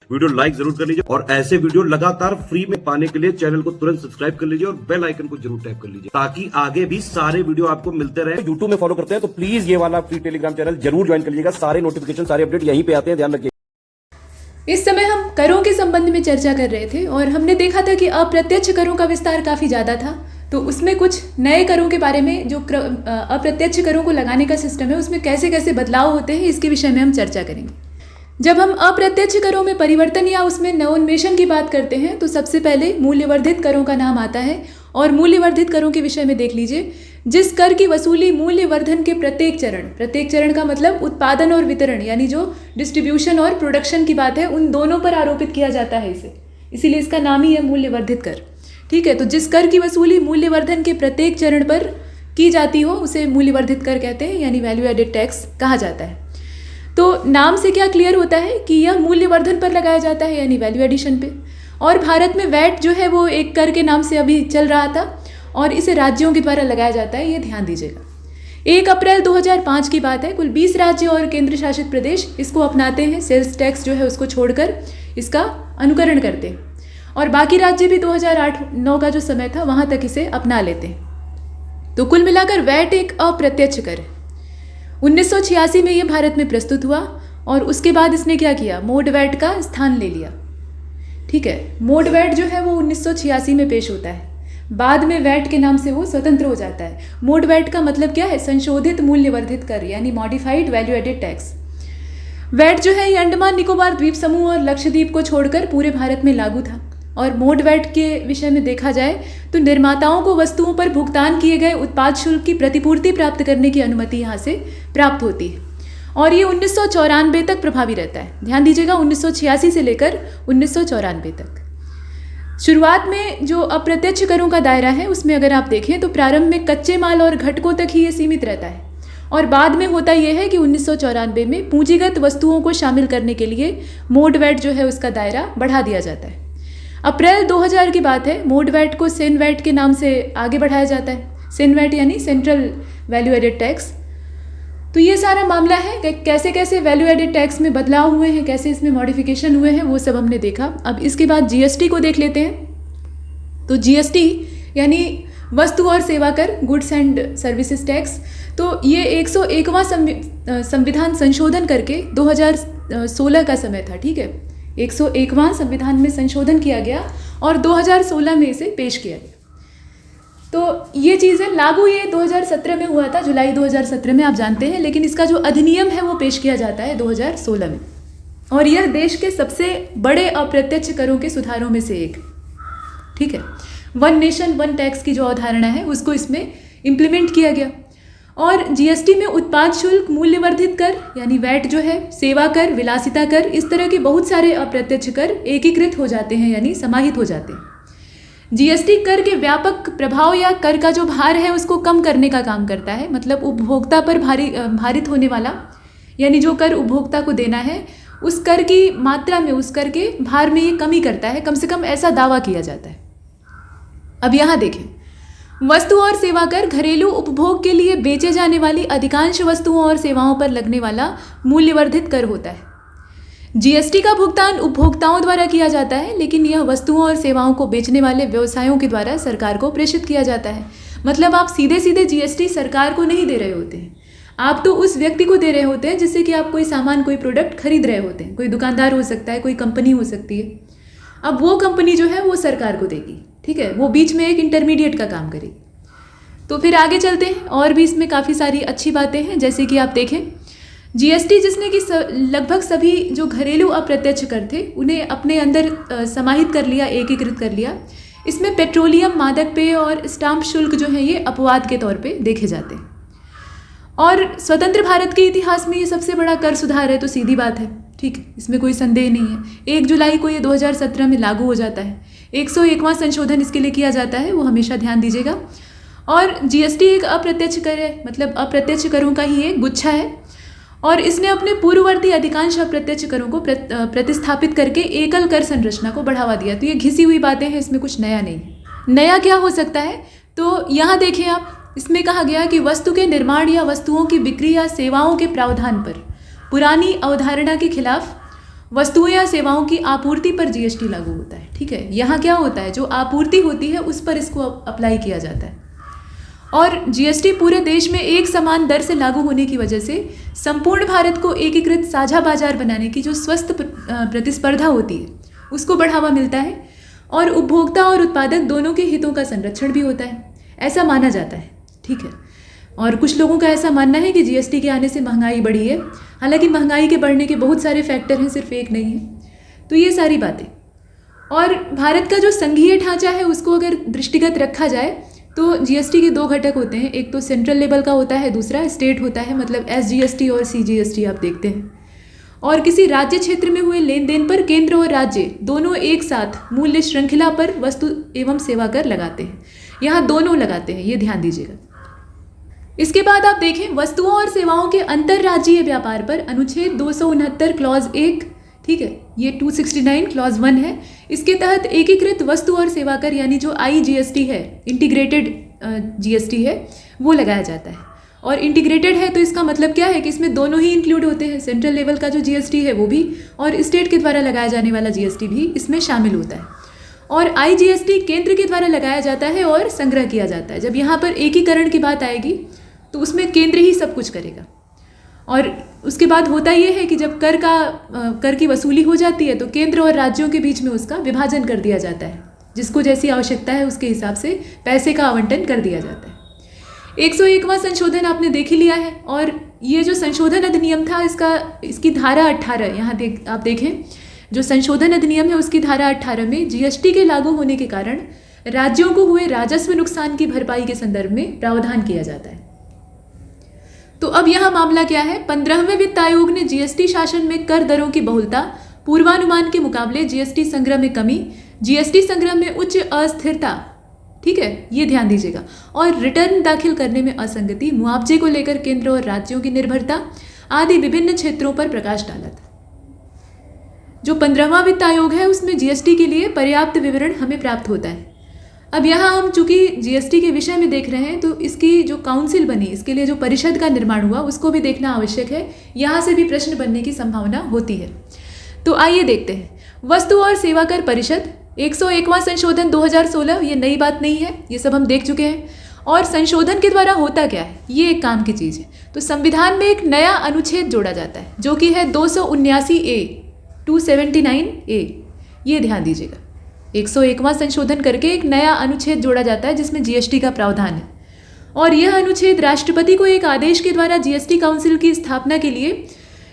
Video like जरूर कर लीजिए और ऐसे वीडियो लगातार फ्री में पाने के लिए चैनल को तुरंत सब्सक्राइब कर लीजिए और बेल आइकन को जरूर टैप कर लीजिए ताकि आगे भी सारे वीडियो आपको मिलते रहे। यूट्यूब में फॉलो करते हैं तो प्लीज ये वाला फ्री टेलीग्राम चैनल जरूर ज्वाइन कर लीजिएगा। सारे नोटिफिकेशन सारे अपडेट यहीं पे आते हैं, ध्यान रखिए। इस समय हम करों के संबंध में चर्चा कर रहे थे और हमने देखा था कि अप्रत्यक्ष करों का विस्तार काफ़ी ज़्यादा था। तो उसमें कुछ नए करों के बारे में, जो अप्रत्यक्ष करों को लगाने का सिस्टम है उसमें कैसे कैसे बदलाव होते हैं, इसके विषय में हम चर्चा करेंगे। जब हम अप्रत्यक्ष करों में परिवर्तन या उसमें नवोन्मेषण की बात करते हैं तो सबसे पहले मूल्यवर्धित करों का नाम आता है। और मूल्यवर्धित करों के विषय में देख लीजिए, जिस कर की वसूली मूल्यवर्धन के प्रत्येक चरण का मतलब उत्पादन और वितरण, यानी जो डिस्ट्रीब्यूशन और प्रोडक्शन की बात है, उन दोनों पर आरोपित किया जाता है इसे, इसीलिए इसका नाम ही है मूल्यवर्धित कर। ठीक है, तो जिस कर की वसूली मूल्यवर्धन के प्रत्येक चरण पर की जाती हो उसे मूल्यवर्धित कर कहते हैं, यानी वैल्यू एडेड टैक्स कहा जाता है। तो नाम से क्या क्लियर होता है कि यह मूल्यवर्धन पर लगाया जाता है, यानी वैल्यू एडिशन पे। और भारत में वैट जो है वो एक कर के नाम से अभी चल रहा था और इसे राज्यों के द्वारा लगाया जाता है, ये ध्यान दीजिएगा। 1 अप्रैल 2005 की बात है। कुल 20 राज्य और केंद्र शासित प्रदेश इसको अपनाते हैं, सेल्स टैक्स जो है उसको छोड़कर इसका अनुकरण करते हैं। और बाकी राज्य भी 2008-9 का जो समय था वहाँ तक इसे अपना लेते हैं। तो कुल मिलाकर वैट एक अप्रत्यक्ष कर है। 1986 में ये भारत में प्रस्तुत हुआ और उसके बाद इसने क्या किया, मोड वैट का स्थान ले लिया। ठीक है, मोड वैट जो है वो 1986 में पेश होता है, बाद में वैट के नाम से वो स्वतंत्र हो जाता है। मोड वैट का मतलब क्या है, संशोधित मूल्यवर्धित कर, यानी modified value added tax. VAT जो है ये अंडमान निकोबार द्वीप समूह और लक्षद्वीप को छोड़कर पूरे भारत में लागू था। और मोड वैट के विषय में देखा जाए तो निर्माताओं को वस्तुओं पर भुगतान किए गए उत्पाद शुल्क की प्रतिपूर्ति प्राप्त करने की अनुमति यहाँ से प्राप्त होती है और ये 1994 तक प्रभावी रहता है। ध्यान दीजिएगा, 1986 से लेकर 1994 तक। शुरुआत में जो अप्रत्यक्ष करों का दायरा है उसमें अगर आप देखें तो प्रारंभ में कच्चे माल और घटकों तक ही ये सीमित रहता है और बाद में होता यह है कि 1994 में पूंजीगत वस्तुओं को शामिल करने के लिए मोड वैट जो है उसका दायरा बढ़ा दिया जाता है। अप्रैल 2000 की बात है, मोड वैट को सेन वैट के नाम से आगे बढ़ाया जाता है। सेन वैट यानी सेंट्रल वैल्यू एडेड टैक्स। तो ये सारा मामला है कि कैसे कैसे वैल्यू एडेड टैक्स में बदलाव हुए हैं, कैसे इसमें मॉडिफिकेशन हुए हैं, वो सब हमने देखा। अब इसके बाद जीएसटी को देख लेते हैं। तो जीएसटी यानी वस्तु और सेवा कर, गुड्स एंड सर्विसेज टैक्स। तो ये 101वां संविधान संशोधन करके 2016 का समय था। ठीक है, 101वां संविधान में संशोधन किया गया और 2016 में इसे पेश किया गया। तो ये चीज़ें लागू ये 2017 में हुआ था, जुलाई 2017 में, आप जानते हैं, लेकिन इसका जो अधिनियम है वो पेश किया जाता है 2016 में। और यह देश के सबसे बड़े अप्रत्यक्ष करों के सुधारों में से एक। ठीक है, वन नेशन वन टैक्स की जो अवधारणा है उसको इसमें इम्प्लीमेंट किया गया। और जीएसटी में उत्पाद शुल्क, मूल्यवर्धित कर यानी वैट जो है, सेवा कर, विलासिता कर, इस तरह के बहुत सारे अप्रत्यक्ष कर एकीकृत हो जाते हैं, यानी समाहित हो जाते हैं। जीएसटी कर के व्यापक प्रभाव या कर का जो भार है उसको कम करने का काम करता है। मतलब उपभोक्ता पर भारित होने वाला, यानी जो कर उपभोक्ता को देना है उस कर की मात्रा में, उस कर के भार में ये कमी करता है, कम से कम ऐसा दावा किया जाता है। अब यहाँ देखें, वस्तु और सेवा कर घरेलू उपभोग के लिए बेचे जाने वाली अधिकांश वस्तुओं और सेवाओं पर लगने वाला मूल्यवर्धित कर होता है। जीएसटी का भुगतान उपभोक्ताओं द्वारा किया जाता है, लेकिन यह वस्तुओं और सेवाओं को बेचने वाले व्यवसायों के द्वारा सरकार को प्रेषित किया जाता है। मतलब आप सीधे सीधे जीएसटी सरकार को नहीं दे रहे होते हैं, आप तो उस व्यक्ति को दे रहे होते हैं जिससे कि आप कोई सामान, कोई प्रोडक्ट खरीद रहे होते हैं। कोई दुकानदार हो सकता है, कोई कंपनी हो सकती है। अब वो कंपनी जो है वो सरकार को देगी। ठीक है, वो बीच में एक इंटरमीडिएट का काम करेगी। तो फिर आगे चलते हैं, और भी इसमें काफ़ी सारी अच्छी बातें हैं। जैसे कि आप देखें, जीएसटी जिसने कि लगभग सभी जो घरेलू अप्रत्यक्ष कर थे उन्हें अपने अंदर समाहित कर लिया, एकीकृत कर लिया। इसमें पेट्रोलियम, मादक पेय और स्टाम्प शुल्क जो है ये अपवाद के तौर पे देखे जाते हैं। और स्वतंत्र भारत के इतिहास में ये सबसे बड़ा कर सुधार है, तो सीधी बात है। ठीक है, इसमें कोई संदेह नहीं है। 1 जुलाई को ये 2017 में लागू हो जाता है। 101वां संशोधन इसके लिए किया जाता है, वो हमेशा ध्यान दीजिएगा। और जीएसटी एक अप्रत्यक्ष कर है, मतलब अप्रत्यक्ष करों का ही एक गुच्छा है और इसने अपने पूर्ववर्ती अधिकांश अप्रत्यक्ष करों को प्रतिस्थापित करके एकल कर संरचना को बढ़ावा दिया। तो ये घिसी हुई बातें हैं, इसमें कुछ नया नहीं। नया क्या हो सकता है, तो यहाँ देखें आप, इसमें कहा गया कि वस्तु के निर्माण या वस्तुओं की बिक्री या सेवाओं के प्रावधान पर पुरानी अवधारणा के खिलाफ वस्तुओं या सेवाओं की आपूर्ति पर जीएसटी लागू होता है। ठीक है, यहाँ क्या होता है, जो आपूर्ति होती है उस पर इसको अप्लाई किया जाता है। और जीएसटी पूरे देश में एक समान दर से लागू होने की वजह से संपूर्ण भारत को एकीकृत साझा बाजार बनाने की जो स्वस्थ प्रतिस्पर्धा होती है उसको बढ़ावा मिलता है और उपभोक्ता और उत्पादक दोनों के हितों का संरक्षण भी होता है, ऐसा माना जाता है। ठीक है, और कुछ लोगों का ऐसा मानना है कि जीएसटी के आने से महंगाई बढ़ी है। हालांकि महंगाई के बढ़ने के बहुत सारे फैक्टर हैं, सिर्फ एक नहीं है। तो ये सारी बातें, और भारत का जो संघीय ढांचा है उसको अगर दृष्टिगत रखा जाए तो जीएसटी के दो घटक होते हैं, एक तो सेंट्रल लेवल का होता है, दूसरा स्टेट होता है, मतलब एसजीएसटी और सीजीएसटी आप देखते हैं। और किसी राज्य क्षेत्र में हुए लेन देन पर केंद्र और राज्य दोनों एक साथ मूल्य श्रृंखला पर वस्तु एवं सेवा कर लगाते हैं। यहाँ दोनों लगाते हैं, ये ध्यान दीजिएगा। इसके बाद आप देखें वस्तुओं और सेवाओं के अंतरराज्यीय व्यापार पर अनुच्छेद 269 क्लॉज 1, ठीक है, ये 269 क्लॉज 1 है। इसके तहत एकीकृत वस्तु और सेवा कर यानी जो आईजीएसटी है, इंटीग्रेटेड जीएसटी है, वो लगाया जाता है। और इंटीग्रेटेड है तो इसका मतलब क्या है कि इसमें दोनों ही इंक्लूड होते हैं, सेंट्रल लेवल का जो जीएसटी है वो भी और स्टेट के द्वारा लगाया जाने वाला जीएसटी भी इसमें शामिल होता है। और आईजीएसटी केंद्र के द्वारा लगाया जाता है और संग्रह किया जाता है। जब यहाँ पर एकीकरण की बात आएगी तो उसमें केंद्र ही सब कुछ करेगा। और उसके बाद होता ये है कि जब कर की वसूली हो जाती है तो केंद्र और राज्यों के बीच में उसका विभाजन कर दिया जाता है, जिसको जैसी आवश्यकता है उसके हिसाब से पैसे का आवंटन कर दिया जाता है। 101वां संशोधन आपने देख ही लिया है। और ये जो संशोधन अधिनियम था इसकी धारा 18 यहाँ आप देखें, जो संशोधन अधिनियम है उसकी धारा 18 में जीएसटी के लागू होने के कारण राज्यों को हुए राजस्व नुकसान की भरपाई के संदर्भ में प्रावधान किया जाता है। तो अब यहाँ मामला क्या है, 15वें वित्त आयोग ने जीएसटी शासन में कर दरों की बहुलता, पूर्वानुमान के मुकाबले जीएसटी संग्रह में कमी, जीएसटी संग्रह में उच्च अस्थिरता, ठीक है, ये ध्यान दीजिएगा, और रिटर्न दाखिल करने में असंगति, मुआवजे को लेकर केंद्र और राज्यों की निर्भरता आदि विभिन्न क्षेत्रों पर प्रकाश डाला था। जो 15वां वित्त आयोग है उसमें जीएसटी के लिए पर्याप्त विवरण हमें प्राप्त होता है। अब यहाँ हम चूंकि जीएसटी के विषय में देख रहे हैं तो इसकी जो काउंसिल बनी, इसके लिए जो परिषद का निर्माण हुआ उसको भी देखना आवश्यक है। यहाँ से भी प्रश्न बनने की संभावना होती है। तो आइए देखते हैं वस्तु और सेवा कर परिषद 101वां संशोधन 2016, ये नई बात नहीं है, ये सब हम देख चुके हैं। और संशोधन के द्वारा होता क्या है, ये एक काम की चीज़ है। तो संविधान में एक नया अनुच्छेद जोड़ा जाता है जो कि है 279A, 279A, ये ध्यान दीजिएगा। 101वां संशोधन करके एक नया अनुच्छेद जोड़ा जाता है जिसमें जीएसटी का प्रावधान है। और यह अनुच्छेद राष्ट्रपति को एक आदेश के द्वारा जीएसटी काउंसिल की स्थापना के लिए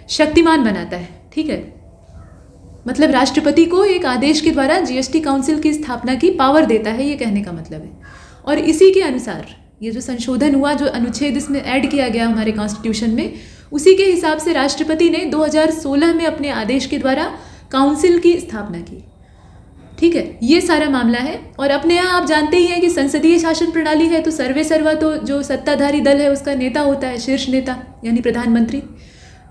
शक्तिमान बनाता है। ठीक है, मतलब राष्ट्रपति को एक आदेश के द्वारा जीएसटी काउंसिल की स्थापना की पावर देता है, ये कहने का मतलब है। और इसी के अनुसार ये जो संशोधन हुआ, जो अनुच्छेद इसमें ऐड किया गया हमारे कॉन्स्टिट्यूशन में, उसी के हिसाब से राष्ट्रपति ने 2016 में अपने आदेश के द्वारा काउंसिल की स्थापना की। ठीक है, ये सारा मामला है। और अपने यहाँ आप जानते ही हैं कि संसदीय शासन प्रणाली है, तो सर्वे सर्वा तो जो सत्ताधारी दल है उसका नेता होता है, शीर्ष नेता यानी प्रधानमंत्री।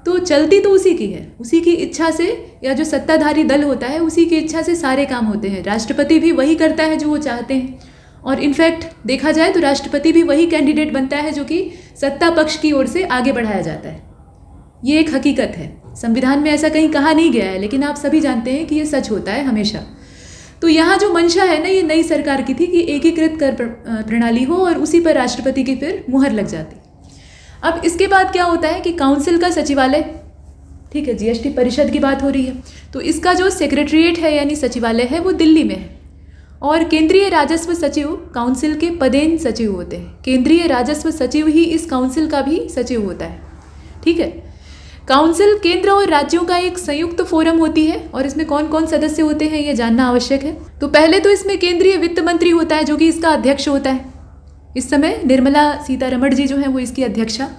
तो चलती तो उसी की है, उसी की इच्छा से, या जो सत्ताधारी दल होता है उसी की इच्छा से सारे काम होते हैं। राष्ट्रपति भी वही करता है जो वो चाहते हैं। और इनफैक्ट देखा जाए तो राष्ट्रपति भी वही कैंडिडेट बनता है जो कि सत्ता पक्ष की ओर से आगे बढ़ाया जाता है। ये एक हकीकत है, संविधान में ऐसा कहीं कहा नहीं गया है, लेकिन आप सभी जानते हैं कि ये सच होता है हमेशा। तो यहाँ जो मंशा है ना, ये नई सरकार की थी कि एकीकृत कर प्रणाली हो और उसी पर राष्ट्रपति की फिर मुहर लग जाती। अब इसके बाद क्या होता है कि काउंसिल का सचिवालय, ठीक है, जीएसटी परिषद की बात हो रही है, तो इसका जो सेक्रेटरीट है यानी सचिवालय है वो दिल्ली में है। और केंद्रीय राजस्व सचिव काउंसिल के पदेन सचिव होते हैं। केंद्रीय राजस्व सचिव ही इस काउंसिल का भी सचिव होता है। ठीक है, काउंसिल केंद्र और राज्यों का एक संयुक्त फोरम होती है। और इसमें कौन कौन सदस्य होते हैं ये जानना आवश्यक है। तो पहले तो इसमें केंद्रीय वित्त मंत्री होता है जो कि इसका अध्यक्ष होता है। इस समय निर्मला सीतारमण जी जो हैं वो इसकी अध्यक्षा।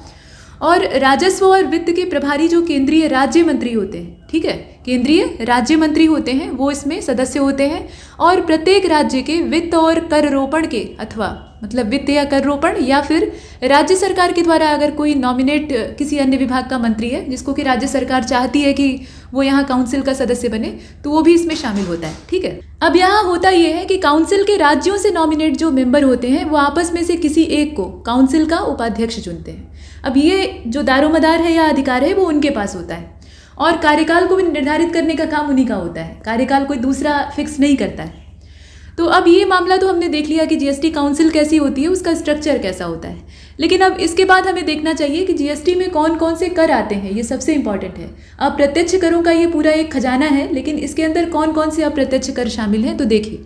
और राजस्व और वित्त के प्रभारी जो केंद्रीय राज्य मंत्री होते हैं, ठीक है, केंद्रीय राज्य मंत्री होते हैं, वो इसमें सदस्य होते हैं। और प्रत्येक राज्य के वित्त और कर रोपण के, अथवा मतलब वित्त या कर रोपण, या फिर राज्य सरकार के द्वारा अगर कोई नॉमिनेट किसी अन्य विभाग का मंत्री है जिसको कि राज्य सरकार चाहती है कि वो यहाँ काउंसिल का सदस्य बने, तो वो भी इसमें शामिल होता है। ठीक है, अब यहाँ होता ये है कि काउंसिल के राज्यों से नॉमिनेट जो मेंबर होते हैं वो आपस में से किसी एक को काउंसिल का उपाध्यक्ष चुनते हैं। अब ये जो दारोमदार है या अधिकार है वो उनके पास होता है। और कार्यकाल को भी निर्धारित करने का काम उन्हीं का होता है, कार्यकाल कोई दूसरा फिक्स नहीं करता है। तो अब ये मामला तो हमने देख लिया कि जीएसटी काउंसिल कैसी होती है, उसका स्ट्रक्चर कैसा होता है। लेकिन अब इसके बाद हमें देखना चाहिए कि जीएसटी में कौन कौन से कर आते हैं, ये सबसे इंपॉर्टेंट है। अप्रत्यक्ष करों का ये पूरा एक खजाना है, लेकिन इसके अंदर कौन कौन से अप्रत्यक्ष कर शामिल हैं, तो देखिए।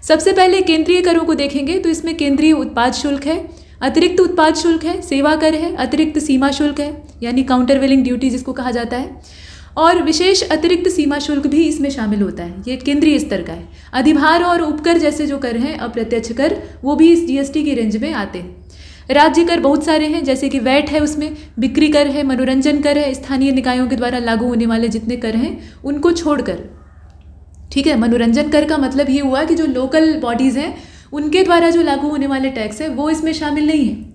सबसे पहले केंद्रीय करों को देखेंगे तो इसमें केंद्रीय उत्पाद शुल्क है, अतिरिक्त उत्पाद शुल्क है, सेवा कर है, अतिरिक्त सीमा शुल्क है यानी काउंटरवेलिंग ड्यूटी जिसको कहा जाता है, और विशेष अतिरिक्त सीमा शुल्क भी इसमें शामिल होता है, ये केंद्रीय स्तर का है। अधिभार और उपकर जैसे जो कर हैं अप्रत्यक्ष कर, वो भी इस जीएसटी की रेंज में आते हैं। राज्य कर बहुत सारे हैं, जैसे कि वैट है, उसमें बिक्री कर है, मनोरंजन कर है, स्थानीय निकायों के द्वारा लागू होने वाले जितने कर हैं उनको छोड़कर, ठीक है। मनोरंजन कर का मतलब ये हुआ कि जो लोकल बॉडीज़ हैं उनके द्वारा जो लागू होने वाले टैक्स है वो इसमें शामिल नहीं है।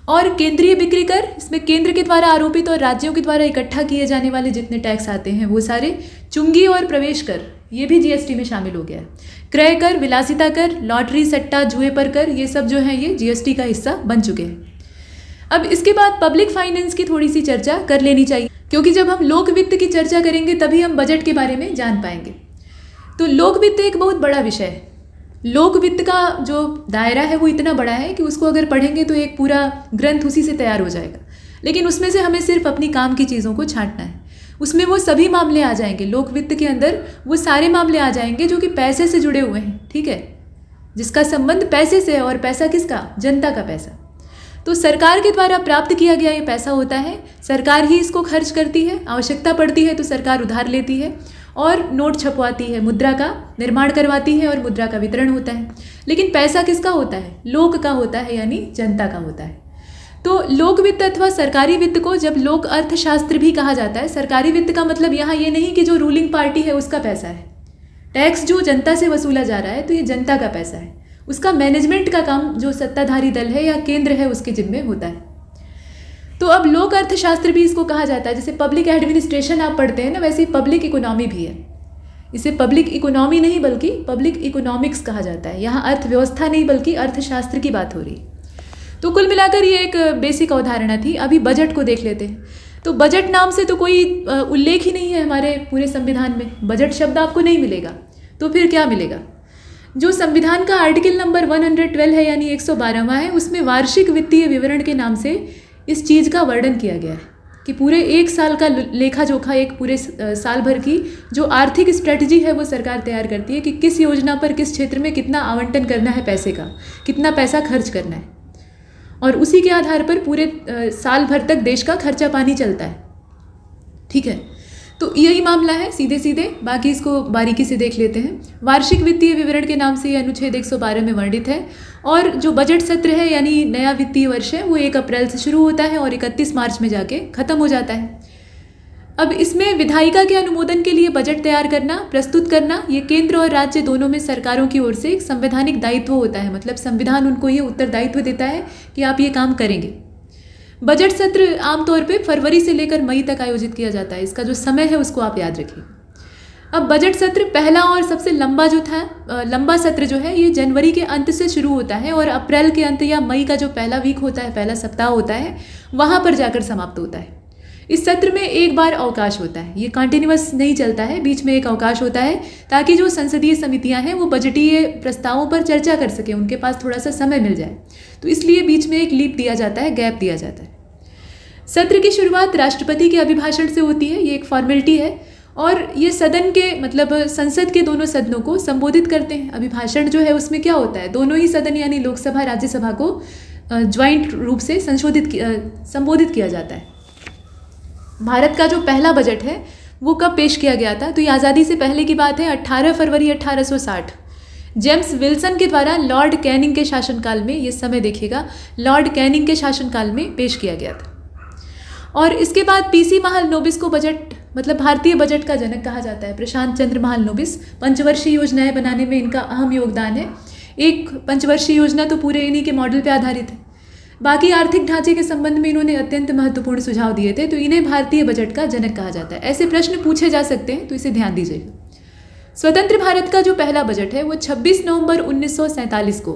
और केंद्रीय बिक्री कर, इसमें केंद्र के द्वारा आरोपित और राज्यों के द्वारा इकट्ठा किए जाने वाले जितने टैक्स आते हैं वो सारे। चुंगी और प्रवेश कर, ये भी जीएसटी में शामिल हो गया है। क्रय कर, विलासिता कर, लॉटरी सट्टा जुए पर कर, ये सब जो है ये जीएसटी का हिस्सा बन चुके हैं। अब इसके बाद पब्लिक फाइनेंस की थोड़ी सी चर्चा कर लेनी चाहिए, क्योंकि जब हम लोक वित्त की चर्चा करेंगे तभी हम बजट के बारे में जान पाएंगे। तो लोक वित्त एक बहुत बड़ा विषय है। लोक वित्त का जो दायरा है वो इतना बड़ा है कि उसको अगर पढ़ेंगे तो एक पूरा ग्रंथ उसी से तैयार हो जाएगा। लेकिन उसमें से हमें सिर्फ अपनी काम की चीज़ों को छांटना है। उसमें वो सभी मामले आ जाएंगे, लोक वित्त के अंदर वो सारे मामले आ जाएंगे जो कि पैसे से जुड़े हुए हैं, ठीक है, जिसका संबंध पैसे से है। और पैसा किसका? जनता का पैसा। तो सरकार के द्वारा प्राप्त किया गया ये पैसा होता है, सरकार ही इसको खर्च करती है। आवश्यकता पड़ती है तो सरकार उधार लेती है और नोट छपवाती है, मुद्रा का निर्माण करवाती है और मुद्रा का वितरण होता है। लेकिन पैसा किसका होता है? लोक का होता है, यानी जनता का होता है। तो लोक वित्त अथवा सरकारी वित्त को जब लोक अर्थशास्त्र भी कहा जाता है, सरकारी वित्त का मतलब यहाँ ये नहीं कि जो रूलिंग पार्टी है उसका पैसा है। टैक्स जो जनता से वसूला जा रहा है तो ये जनता का पैसा है, उसका मैनेजमेंट का काम जो सत्ताधारी दल है या केंद्र है उसके जिम्मे होता है। तो अब लोक अर्थशास्त्र भी इसको कहा जाता है। जैसे पब्लिक एडमिनिस्ट्रेशन आप पढ़ते हैं ना, वैसे ही पब्लिक इकोनॉमी भी है। इसे पब्लिक इकोनॉमी नहीं बल्कि पब्लिक इकोनॉमिक्स कहा जाता है। यहाँ अर्थव्यवस्था नहीं बल्कि अर्थशास्त्र की बात हो रही है। तो कुल मिलाकर ये एक बेसिक अवधारणा थी। अभी बजट को देख लेते हैं। तो बजट नाम से तो कोई उल्लेख ही नहीं है हमारे पूरे संविधान में, बजट शब्द आपको नहीं मिलेगा। तो फिर क्या मिलेगा? जो संविधान का आर्टिकल नंबर 112 है यानी 112वां है, उसमें वार्षिक वित्तीय विवरण के नाम से इस चीज़ का वर्णन किया गया है कि पूरे एक साल का लेखा जोखा, एक पूरे साल भर की जो आर्थिक स्ट्रेटजी है वो सरकार तैयार करती है कि किस योजना पर किस क्षेत्र में कितना आवंटन करना है पैसे का, कितना पैसा खर्च करना है, और उसी के आधार पर पूरे साल भर तक देश का खर्चा पानी चलता है, ठीक है। तो यही मामला है सीधे सीधे, बाकी इसको बारीकी से देख लेते हैं। वार्षिक वित्तीय विवरण के नाम से ये अनुच्छेद 112 में वर्णित है। और जो बजट सत्र है यानी नया वित्तीय वर्ष है वो 1 अप्रैल से शुरू होता है और 31 मार्च में जाके ख़त्म हो जाता है। अब इसमें विधायिका के अनुमोदन के लिए बजट तैयार करना, प्रस्तुत करना, ये केंद्र और राज्य दोनों में सरकारों की ओर से एक संवैधानिक दायित्व होता है। मतलब संविधान उनको ये उत्तरदायित्व देता है कि आप ये काम करेंगे। बजट सत्र आमतौर पे फरवरी से लेकर मई तक आयोजित किया जाता है। इसका जो समय है उसको आप याद रखिए। अब बजट सत्र पहला और सबसे लंबा जो था, लंबा सत्र जो है ये जनवरी के अंत से शुरू होता है और अप्रैल के अंत या मई का जो पहला वीक होता है, पहला सप्ताह होता है, वहाँ पर जाकर समाप्त होता है। इस सत्र में एक बार अवकाश होता है, ये कंटिन्यूअस नहीं चलता है, बीच में एक अवकाश होता है ताकि जो संसदीय समितियां हैं वो बजटीय प्रस्तावों पर चर्चा कर सकें, उनके पास थोड़ा सा समय मिल जाए। तो इसलिए बीच में एक लीप दिया जाता है, गैप दिया जाता है। सत्र की शुरुआत राष्ट्रपति के अभिभाषण से होती है, ये एक फॉर्मेलिटी है, और ये सदन के मतलब संसद के दोनों सदनों को संबोधित करते हैं। अभिभाषण जो है उसमें क्या होता है, दोनों ही सदन यानी लोकसभा राज्यसभा को ज्वाइंट रूप से संबोधित किया जाता है। भारत का जो पहला बजट है वो कब पेश किया गया था? तो ये आज़ादी से पहले की बात है, 18 फरवरी 1860 जेम्स विल्सन के द्वारा लॉर्ड कैनिंग के शासनकाल में, ये समय देखिएगा, लॉर्ड कैनिंग के शासनकाल में पेश किया गया था। और इसके बाद पीसी महालनोबिस को बजट मतलब भारतीय बजट का जनक कहा जाता है। प्रशांत चंद्र महालनोबिस, पंचवर्षीय योजनाएं बनाने में इनका अहम योगदान है। एक पंचवर्षीय योजना तो पूरे इन्हीं के मॉडल पे आधारित है। बाकी आर्थिक ढांचे के संबंध में इन्होंने अत्यंत महत्वपूर्ण सुझाव दिए थे, तो इन्हें भारतीय बजट का जनक कहा जाता है। ऐसे प्रश्न पूछे जा सकते हैं तो इसे ध्यान दीजिएगा। स्वतंत्र भारत का जो पहला बजट है वो 26 नवंबर 1947 को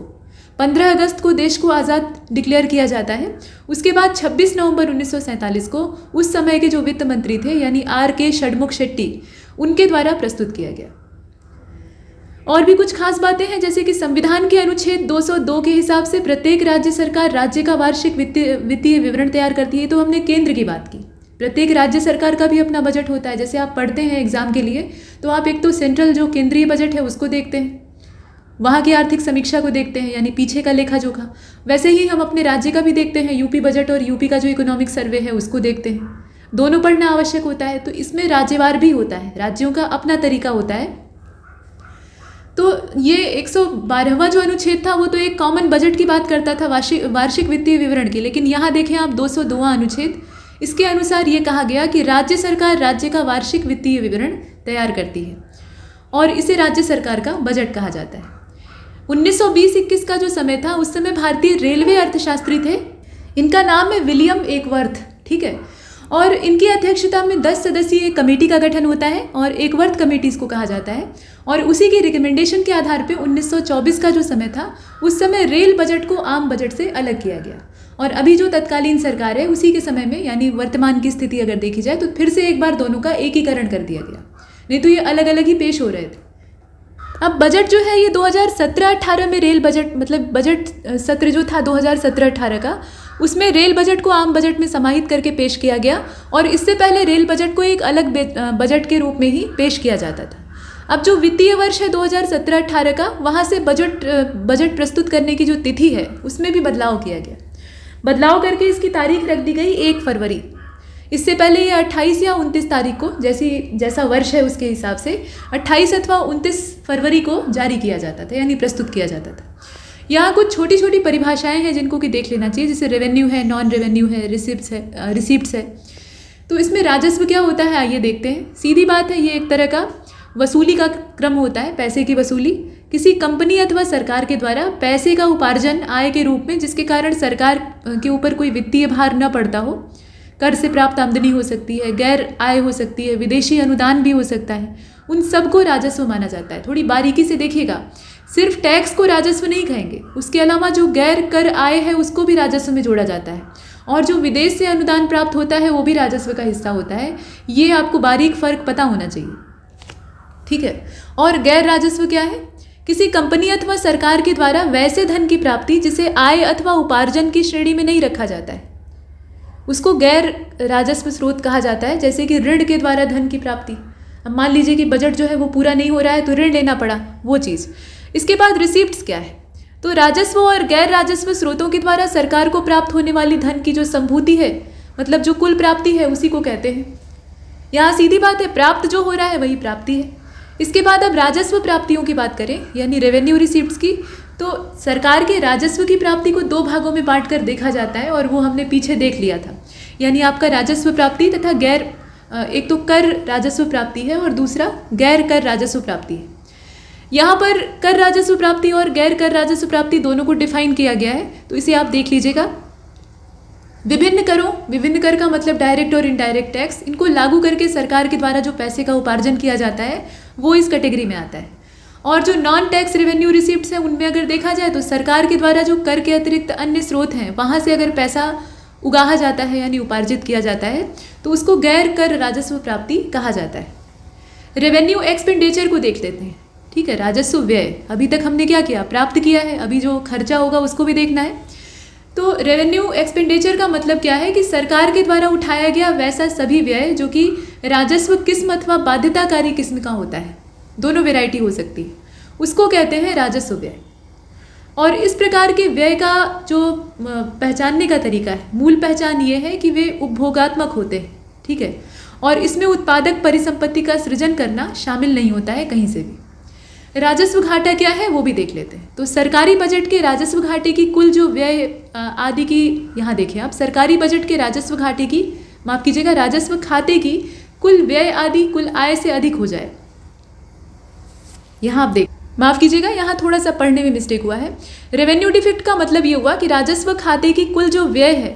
15 अगस्त को देश को आज़ाद डिक्लेयर किया जाता है। उसके बाद 26 नवंबर 1947 को उस समय के जो वित्त मंत्री थे यानी R.K. षडमुख शेट्टी, उनके द्वारा प्रस्तुत किया गया। और भी कुछ खास बातें हैं, जैसे कि संविधान के अनुच्छेद 202 के हिसाब से प्रत्येक राज्य सरकार राज्य का वार्षिक वित्तीय विवरण तैयार करती है। तो हमने केंद्र की बात की, प्रत्येक राज्य सरकार का भी अपना बजट होता है। जैसे आप पढ़ते हैं एग्जाम के लिए, तो आप एक तो सेंट्रल जो केंद्रीय बजट है उसको देखते हैं, वहाँ की आर्थिक समीक्षा को देखते हैं यानी पीछे का लेखा जोखा। वैसे ही हम अपने राज्य का भी देखते हैं, यूपी बजट और यूपी का जो इकोनॉमिक सर्वे है उसको देखते हैं। दोनों पढ़ना आवश्यक होता है। तो इसमें राज्यवार भी होता है, राज्यों का अपना तरीका होता है। तो ये 112वां जो अनुच्छेद था वो तो एक कॉमन बजट की बात करता था, वार्षिक वित्तीय विवरण की। लेकिन यहाँ देखें आप 202वां अनुच्छेद, इसके अनुसार ये कहा गया कि राज्य सरकार राज्य का वार्षिक वित्तीय विवरण तैयार करती है और इसे राज्य सरकार का बजट कहा जाता है। 1920-21 का जो समय था, उस समय भारतीय रेलवे अर्थशास्त्री थे, इनका नाम है विलियम एकवर्थ, ठीक है। और इनकी अध्यक्षता में 10 सदस्यीय कमेटी का गठन होता है और एकवर्थ कमेटी इसको कहा जाता है। और उसी की रिकमेंडेशन के आधार पे 1924 का जो समय था, उस समय रेल बजट को आम बजट से अलग किया गया। और अभी जो तत्कालीन सरकार है उसी के समय में, यानी वर्तमान की स्थिति अगर देखी जाए, तो फिर से एक बार दोनों का एकीकरण कर दिया गया, नहीं तो ये अलग अलग ही पेश हो रहे थे। अब बजट जो है ये 2017-18 में रेल बजट, मतलब बजट सत्र जो था 2017-18 का, उसमें रेल बजट को आम बजट में समाहित करके पेश किया गया। और इससे पहले रेल बजट को एक अलग बजट के रूप में ही पेश किया जाता था। अब जो वित्तीय वर्ष है 2017-18 का, वहाँ से बजट प्रस्तुत करने की जो तिथि है उसमें भी बदलाव किया गया। बदलाव करके इसकी तारीख रख दी गई 1 फरवरी। इससे पहले ये 28 या 29 तारीख को, जैसा वर्ष है उसके हिसाब से 28 अथवा 29 फरवरी को जारी किया जाता था, यानी प्रस्तुत किया जाता था। यहाँ कुछ छोटी छोटी परिभाषाएं हैं जिनको कि देख लेना चाहिए, जैसे रेवेन्यू है, नॉन रेवेन्यू है, रिसिप्ट्स है। तो इसमें राजस्व क्या होता है आइए देखते हैं। सीधी बात है, ये एक तरह का वसूली का क्रम होता है, पैसे की वसूली किसी कंपनी अथवा सरकार के द्वारा पैसे का उपार्जन आय के रूप में, जिसके कारण सरकार के ऊपर कोई वित्तीय भार न पड़ता हो। कर से प्राप्त आमदनी हो सकती है, गैर आय हो सकती है, विदेशी अनुदान भी हो सकता है, उन सबको राजस्व माना जाता है। थोड़ी बारीकी से देखिएगा, सिर्फ टैक्स को राजस्व नहीं कहेंगे, उसके अलावा जो गैर कर आय है उसको भी राजस्व में जोड़ा जाता है, और जो विदेश से अनुदान प्राप्त होता है वो भी राजस्व का हिस्सा होता है। ये आपको बारीक फर्क पता होना चाहिए, ठीक है। और गैर राजस्व क्या है? किसी कंपनी अथवा सरकार के द्वारा वैसे धन की प्राप्ति जिसे आय अथवा उपार्जन की श्रेणी में नहीं रखा जाता है, उसको गैर राजस्व स्रोत कहा जाता है। जैसे कि ऋण के द्वारा धन की प्राप्ति, अब मान लीजिए कि बजट जो है वो पूरा नहीं हो रहा है तो ऋण लेना पड़ा, वो चीज़। इसके बाद रिसिप्ट्स क्या है? तो राजस्व और गैर राजस्व स्रोतों के द्वारा सरकार को प्राप्त होने वाली धन की जो संभूति है, मतलब जो कुल प्राप्ति है, उसी को कहते हैं। यहाँ सीधी बात है, प्राप्त जो हो रहा है वही प्राप्ति है। इसके बाद अब राजस्व प्राप्तियों की बात करें, यानी रेवेन्यू रिसिप्ट्स की, तो सरकार के राजस्व की प्राप्ति को 2 भागों में बांट कर देखा जाता है, और वो हमने पीछे देख लिया था। यानी आपका राजस्व प्राप्ति तथा गैर, एक तो कर राजस्व प्राप्ति है और दूसरा गैर कर राजस्व प्राप्ति है। यहाँ पर कर राजस्व प्राप्ति और गैर कर राजस्व प्राप्ति दोनों को डिफाइन किया गया है, तो इसे आप देख लीजिएगा। विभिन्न कर का मतलब डायरेक्ट और इनडायरेक्ट टैक्स, इनको लागू करके सरकार के द्वारा जो पैसे का उपार्जन किया जाता है वो इस कैटेगरी में आता है। और जो नॉन टैक्स रेवेन्यू रिसिप्ट्स हैं, उनमें अगर देखा जाए तो सरकार के द्वारा जो कर के अतिरिक्त अन्य स्रोत हैं, वहाँ से अगर पैसा उगाहा जाता है यानी उपार्जित किया जाता है, तो उसको गैर कर राजस्व प्राप्ति कहा जाता है। रेवेन्यू एक्सपेंडिचर को देख लेते हैं, ठीक है। राजस्व व्यय, अभी तक हमने क्या किया? प्राप्त किया है, अभी जो खर्चा होगा उसको भी देखना है। तो रेवेन्यू एक्सपेंडिचर का मतलब क्या है कि सरकार के द्वारा उठाया गया वैसा सभी व्यय जो कि राजस्व किस्म अथवा बाध्यताकारी किस्म का होता है, दोनों वैरायटी हो सकती है, उसको कहते हैं राजस्व व्यय। और इस प्रकार के व्यय का जो पहचानने का तरीका है, मूल पहचान ये है कि वे उपभोगात्मक होते हैं, ठीक है, और इसमें उत्पादक परिसंपत्ति का सृजन करना शामिल नहीं होता है कहीं से भी। राजस्व घाटा क्या है वो भी देख लेते हैं। तो सरकारी बजट के राजस्व घाटे की कुल जो व्यय आदि की, यहाँ देखिए आप, सरकारी बजट के राजस्व घाटे की, माफ कीजिएगा, राजस्व खाते की कुल व्यय आदि कुल आय से अधिक हो जाए। यहाँ आप देख, माफ कीजिएगा, यहाँ थोड़ा सा पढ़ने में मिस्टेक हुआ है। रेवेन्यू डिफिक्ट का मतलब ये हुआ कि राजस्व खाते की कुल जो व्यय है,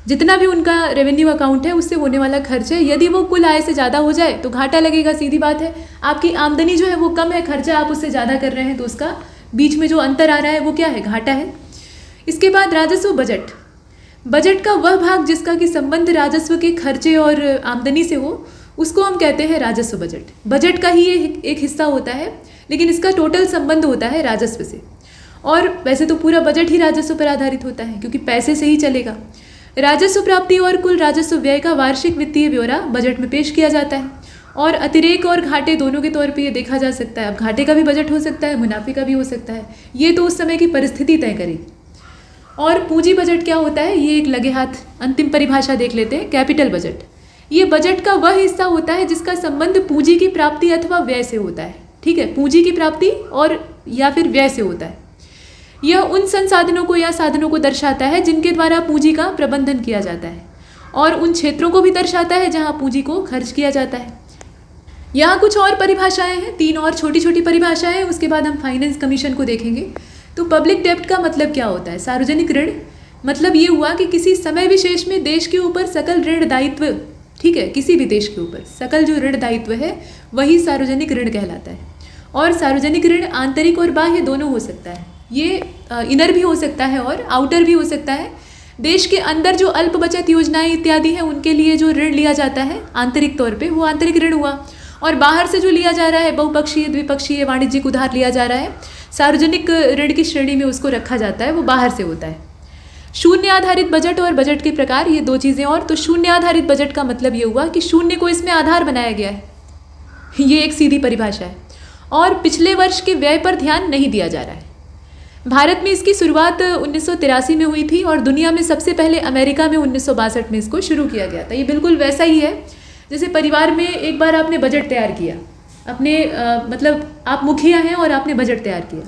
जितना भी उनका रेवेन्यू अकाउंट है उससे होने वाला खर्च है, यदि वो कुल आय से ज़्यादा हो जाए तो घाटा लगेगा, सीधी बात है। आपकी आमदनी जो है वो कम है, खर्चा आप उससे ज़्यादा कर रहे हैं तो उसका बीच में जो अंतर आ रहा है वो क्या है, घाटा है। इसके बाद राजस्व बजट, बजट का वह भाग जिसका कि संबंध राजस्व के खर्चे और आमदनी से हो, उसको हम कहते हैं राजस्व बजट। बजट का ही ये एक हिस्सा होता है, लेकिन इसका टोटल संबंध होता है राजस्व से। और वैसे तो पूरा बजट ही राजस्व पर आधारित होता है, क्योंकि पैसे से ही चलेगा। राजस्व प्राप्ति और कुल राजस्व व्यय का वार्षिक वित्तीय ब्यौरा बजट में पेश किया जाता है, और अतिरेक और घाटे दोनों के तौर पे ये देखा जा सकता है। अब घाटे का भी बजट हो सकता है, मुनाफे का भी हो सकता है, ये तो उस समय की परिस्थिति तय करेगी। और पूंजी बजट क्या होता है, ये एक लगे हाथ अंतिम परिभाषा देख लेते हैं। कैपिटल बजट, ये बजट का वह हिस्सा होता है जिसका संबंध पूंजी की प्राप्ति अथवा व्यय से होता है। ठीक है, पूंजी की प्राप्ति और या फिर व्यय से होता है। यह उन संसाधनों को या साधनों को दर्शाता है जिनके द्वारा पूंजी का प्रबंधन किया जाता है, और उन क्षेत्रों को भी दर्शाता है जहां पूंजी को खर्च किया जाता है। यहाँ कुछ और परिभाषाएं हैं, 3 और छोटी छोटी परिभाषाएं हैं, उसके बाद हम फाइनेंस कमीशन को देखेंगे। तो पब्लिक डेब्ट का मतलब क्या होता है, सार्वजनिक ऋण। मतलब ये हुआ कि किसी समय विशेष में देश के ऊपर सकल ऋण दायित्व, ठीक है, किसी भी देश के ऊपर सकल जो ऋण दायित्व है वही सार्वजनिक ऋण कहलाता है। और सार्वजनिक ऋण आंतरिक और बाह्य दोनों हो सकता है, ये इनर भी हो सकता है और आउटर भी हो सकता है। देश के अंदर जो अल्प बचत योजनाएं इत्यादि हैं उनके लिए जो ऋण लिया जाता है आंतरिक तौर पे, वो आंतरिक ऋण हुआ। और बाहर से जो लिया जा रहा है, बहुपक्षीय, द्विपक्षीय, वाणिज्यिक उधार लिया जा रहा है, सार्वजनिक ऋण की श्रेणी में उसको रखा जाता है, वो बाहर से होता है। शून्य आधारित बजट और बजट के प्रकार, ये 2 चीज़ें और। तो शून्य आधारित बजट का मतलब ये हुआ कि शून्य को इसमें आधार बनाया गया है, ये एक सीधी परिभाषा है। और पिछले वर्ष के व्यय पर ध्यान नहीं दिया जा रहा है। भारत में इसकी शुरुआत 1983 में हुई थी और दुनिया में सबसे पहले अमेरिका में 1962 में इसको शुरू किया गया था। ये बिल्कुल वैसा ही है जैसे परिवार में एक बार आपने बजट तैयार किया, अपने मतलब आप मुखिया हैं और आपने बजट तैयार किया।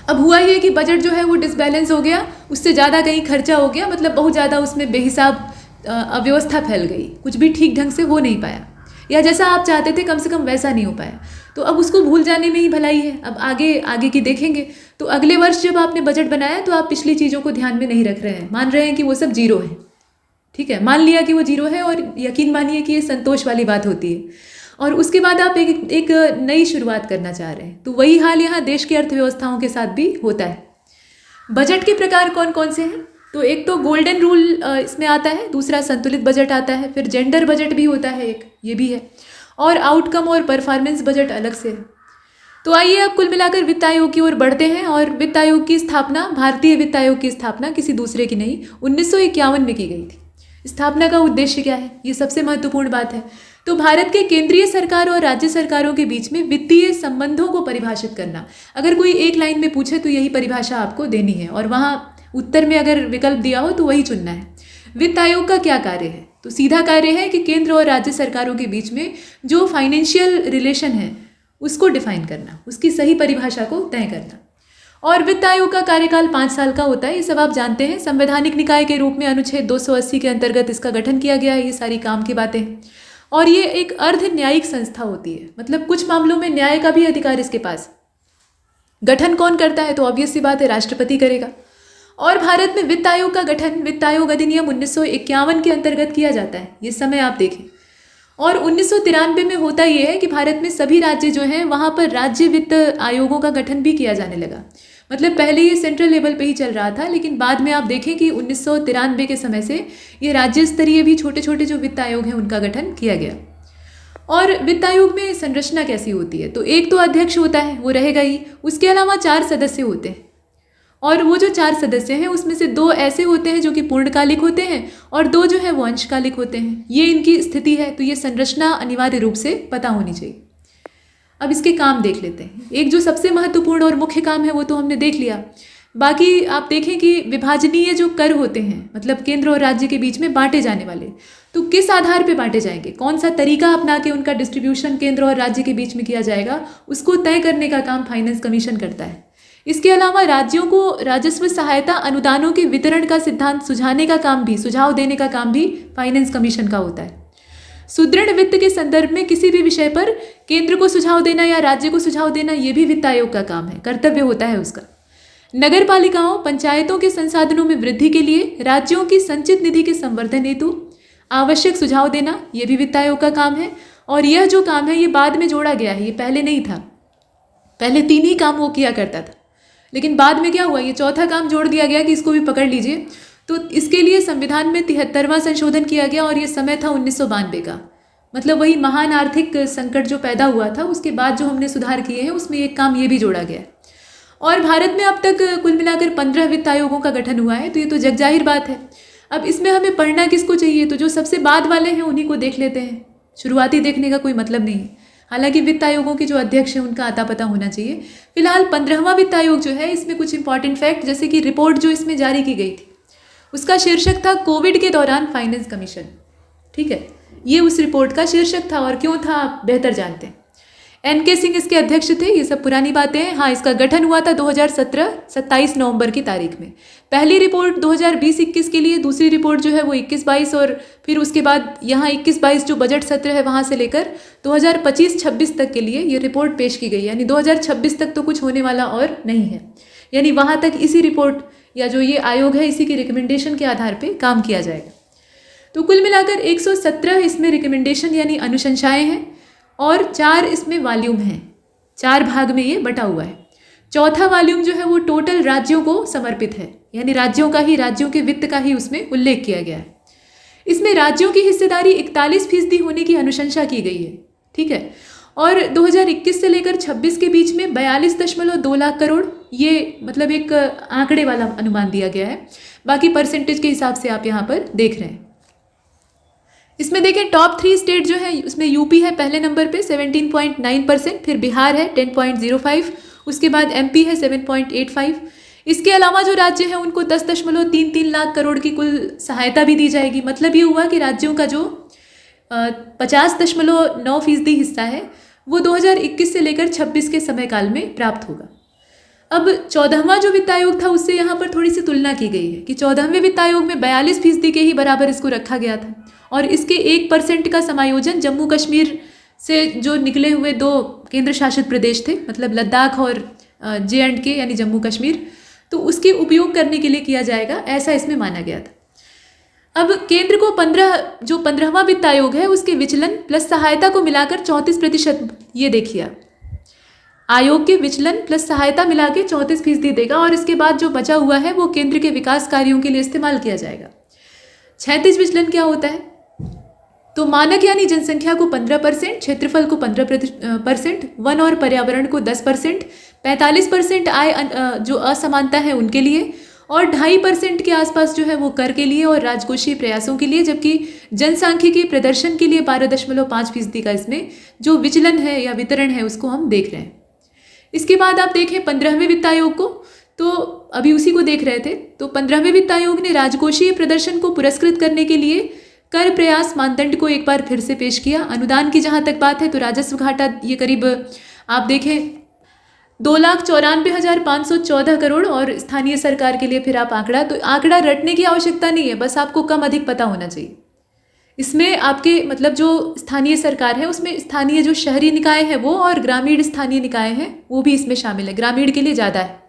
अब हुआ ये कि बजट जो है वो डिसबैलेंस हो गया, उससे ज़्यादा कहीं खर्चा हो गया, मतलब बहुत ज़्यादा उसमें बेहिसाब अव्यवस्था फैल गई, कुछ भी ठीक ढंग से हो नहीं पाया, या जैसा आप चाहते थे कम से कम वैसा नहीं हो पाया। तो अब उसको भूल जाने में ही भलाई है। अब आगे की देखेंगे तो अगले वर्ष जब आपने बजट बनाया तो आप पिछली चीज़ों को ध्यान में नहीं रख रहे हैं, मान रहे हैं कि वो सब जीरो है। ठीक है, मान लिया कि वो जीरो है और यकीन मानिए कि ये संतोष वाली बात होती है। और उसके बाद आप एक नई शुरुआत करना चाह रहे हैं। तो वही हाल यहाँ देश की अर्थव्यवस्थाओं के साथ भी होता है। बजट के प्रकार कौन कौन से हैं, तो एक तो गोल्डन रूल इसमें आता है, दूसरा संतुलित बजट आता है, फिर जेंडर बजट भी होता है एक, ये भी है, और आउटकम और परफॉर्मेंस बजट अलग से है। तो आइए अब कुल मिलाकर वित्त आयोग की ओर बढ़ते हैं। और वित्त आयोग की स्थापना, भारतीय वित्त आयोग की स्थापना किसी दूसरे की नहीं, 1951 में की गई थी। स्थापना का उद्देश्य क्या है, ये सबसे महत्वपूर्ण बात है। तो भारत के केंद्रीय सरकार और राज्य सरकारों के बीच में वित्तीय संबंधों को परिभाषित करना। अगर कोई एक लाइन में पूछे तो यही परिभाषा आपको देनी है, और वहाँ उत्तर में अगर विकल्प दिया हो तो वही चुनना है। वित्त आयोग का क्या कार्य है, तो सीधा कार्य है कि केंद्र और राज्य सरकारों के बीच में जो फाइनेंशियल रिलेशन है उसको डिफाइन करना, उसकी सही परिभाषा को तय करना। और वित्त आयोग का कार्यकाल 5 साल का होता है, ये सब आप जानते हैं। संवैधानिक निकाय के रूप में अनुच्छेद 280 के अंतर्गत इसका गठन किया गया है, ये सारी काम की बातें हैं। और ये एक अर्ध न्यायिक संस्था होती है, मतलब कुछ मामलों में न्याय का भी अधिकार इसके पास। गठन कौन करता है, तो ऑब्वियस सी बात है राष्ट्रपति करेगा। और भारत में वित्त आयोग का गठन वित्त आयोग अधिनियम 1951 के अंतर्गत किया जाता है, ये समय आप देखें। और 1993 में होता ये है कि भारत में सभी राज्य जो हैं वहाँ पर राज्य वित्त आयोगों का गठन भी किया जाने लगा। मतलब पहले ये सेंट्रल लेवल पे ही चल रहा था, लेकिन बाद में आप देखें कि 1993 के समय से ये राज्य स्तरीय भी छोटे छोटे जो वित्त आयोग हैं उनका गठन किया गया। और वित्त आयोग में संरचना कैसी होती है, तो एक तो अध्यक्ष होता है, वो रहेगा ही, उसके अलावा 4 सदस्य होते हैं। और वो जो 4 सदस्य हैं उसमें से 2 ऐसे होते हैं जो कि पूर्णकालिक होते हैं और 2 जो है वो अंशकालिक होते हैं। ये इनकी स्थिति है, तो ये संरचना अनिवार्य रूप से पता होनी चाहिए। अब इसके काम देख लेते हैं। एक जो सबसे महत्वपूर्ण और मुख्य काम है वो तो हमने देख लिया। बाकी आप देखें कि विभाजनीय जो कर होते हैं, मतलब केंद्र और राज्य के बीच में बांटे जाने वाले, तो किस आधार पे बांटे जाएंगे, कौन सा तरीका अपना के उनका डिस्ट्रीब्यूशन केंद्र और राज्य के बीच में किया जाएगा, उसको तय करने का काम फाइनेंस कमीशन करता है। इसके अलावा राज्यों को राजस्व सहायता अनुदानों के वितरण का सिद्धांत सुझाने का काम भी, सुझाव देने का काम भी फाइनेंस कमीशन का होता है। सुदृढ़ वित्त के संदर्भ में किसी भी विषय पर केंद्र को सुझाव देना या राज्य को सुझाव देना, ये भी वित्त आयोग का काम है, कर्तव्य होता है उसका। नगर पालिकाओं, पंचायतों के संसाधनों में वृद्धि के लिए राज्यों की संचित निधि के संवर्धन हेतु आवश्यक सुझाव देना, ये भी वित्त आयोग का काम है। और यह जो काम है ये बाद में जोड़ा गया है, ये पहले नहीं था। पहले 3 ही काम वो किया करता था, लेकिन बाद में क्या हुआ, ये चौथा काम जोड़ दिया गया कि इसको भी पकड़ लीजिए। तो इसके लिए संविधान में 73वां संशोधन किया गया और ये समय था 1992 का। मतलब वही महान आर्थिक संकट जो पैदा हुआ था उसके बाद जो हमने सुधार किए हैं उसमें एक काम ये भी जोड़ा गया है। और भारत में अब तक कुल मिलाकर 15 वित्त आयोगों का गठन हुआ है, तो ये तो जगजाहिर बात है। अब इसमें हमें पढ़ना किसको चाहिए, तो जो सबसे बाद वाले हैं उन्हीं को देख लेते हैं, शुरुआती देखने का कोई मतलब नहीं है। हालांकि वित्त आयोगों के जो अध्यक्ष हैं उनका अता पता होना चाहिए। फिलहाल 15वां वित्त आयोग जो है इसमें कुछ इंपॉर्टेंट फैक्ट, जैसे कि रिपोर्ट जो इसमें जारी की गई थी उसका शीर्षक था कोविड के दौरान फाइनेंस कमीशन। ठीक है, ये उस रिपोर्ट का शीर्षक था। और क्यों था आप बेहतर जानते हैं। NK सिंह इसके अध्यक्ष थे, ये सब पुरानी बातें हैं। हाँ, इसका गठन हुआ था 2017 27 नवंबर की तारीख में। पहली रिपोर्ट 2020-21 के लिए, दूसरी रिपोर्ट जो है वो 21-22 और फिर उसके बाद यहाँ 21-22 जो बजट सत्र है वहाँ से लेकर 2025-26 तक के लिए ये रिपोर्ट पेश की गई। यानी 2026 तक तो कुछ होने वाला और नहीं है, यानी वहाँ तक इसी रिपोर्ट या जो ये आयोग है इसी की रिकमेंडेशन के आधार पर काम किया जाएगा। तो कुल मिलाकर 117 इसमें रिकमेंडेशन यानी अनुशंसाएँ हैं और 4 इसमें वॉल्यूम हैं, 4 भाग में ये बटा हुआ है। चौथा वॉल्यूम जो है वो टोटल राज्यों को समर्पित है, यानी राज्यों के वित्त का ही उसमें उल्लेख किया गया है। इसमें राज्यों की हिस्सेदारी 41% होने की अनुशंसा की गई है। ठीक है, और 2021 से लेकर 26 के बीच में 42.2 लाख करोड़, ये मतलब एक आंकड़े वाला अनुमान दिया गया है। बाकी परसेंटेज के हिसाब से आप यहाँ पर देख रहे हैं। इसमें देखें टॉप 3 स्टेट जो है उसमें यूपी है पहले नंबर पे 17.9%, फिर बिहार है 10.05, उसके बाद MP है 7.85। इसके अलावा जो राज्य हैं उनको 10.33 लाख करोड़ की कुल सहायता भी दी जाएगी। मतलब ये हुआ कि राज्यों का जो 50.9% हिस्सा है वो 2021 से लेकर 26 के समय काल में प्राप्त होगा। अब 14वां जो वित्त आयोग था उससे यहाँ पर थोड़ी सी तुलना की गई है कि 14वें वित्त आयोग में 42% के ही बराबर इसको रखा गया था और इसके 1% का समायोजन जम्मू कश्मीर से जो निकले हुए 2 केंद्र शासित प्रदेश थे, मतलब लद्दाख और J&K यानी जम्मू कश्मीर, तो उसके उपयोग करने के लिए किया जाएगा, ऐसा इसमें माना गया था। अब केंद्र को 15वां वित्त आयोग है उसके विचलन प्लस सहायता को मिलाकर 34%, ये देखिए आप, आयोग के विचलन प्लस सहायता मिला के 34% देगा और इसके बाद जो बचा हुआ है वो केंद्र के विकास कार्यों के लिए इस्तेमाल किया जाएगा। 36 विचलन क्या होता है, तो मानक यानी जनसंख्या को 15%, क्षेत्रफल को 15%, वन और पर्यावरण को 10%, 45% आय जो असमानता है उनके लिए और 2.5% के आसपास जो है वो कर के लिए और राजकोषीय प्रयासों के लिए, जबकि जनसांख्यिकी प्रदर्शन के लिए 12.5% का इसमें जो विचलन है या वितरण है उसको हम देख रहे हैं। इसके बाद आप देखें 15वें वित्त आयोग को, तो अभी उसी को देख रहे थे। तो 15वें वित्त आयोग ने राजकोषीय प्रदर्शन को पुरस्कृत करने के लिए कर प्रयास मानदंड को एक बार फिर से पेश किया। अनुदान की जहाँ तक बात है तो राजस्व घाटा ये करीब आप देखें 2,94,514 करोड़ और स्थानीय सरकार के लिए फिर आप आंकड़ा रटने की आवश्यकता नहीं है, बस आपको कम अधिक पता होना चाहिए। इसमें आपके मतलब जो स्थानीय सरकार है उसमें स्थानीय जो शहरी निकाय है वो और ग्रामीण स्थानीय निकाय हैं वो भी इसमें शामिल है, ग्रामीण के लिए ज़्यादा है।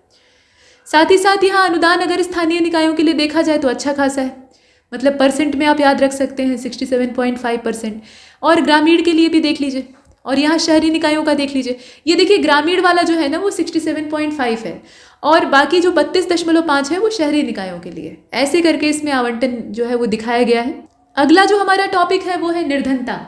साथ ही साथ यहाँ अनुदान अगर स्थानीय निकायों के लिए देखा जाए तो अच्छा खासा है, मतलब परसेंट में आप याद रख सकते हैं 67.5%, और ग्रामीण के लिए भी देख लीजिए और यहाँ शहरी निकायों का देख लीजिए। ये देखिए ग्रामीण वाला जो है ना वो 67.5 है और बाकी जो 32.5 है वो शहरी निकायों के लिए। ऐसे करके इसमें आवंटन जो है वो दिखाया गया है। अगला जो हमारा टॉपिक है वो है निर्धनता,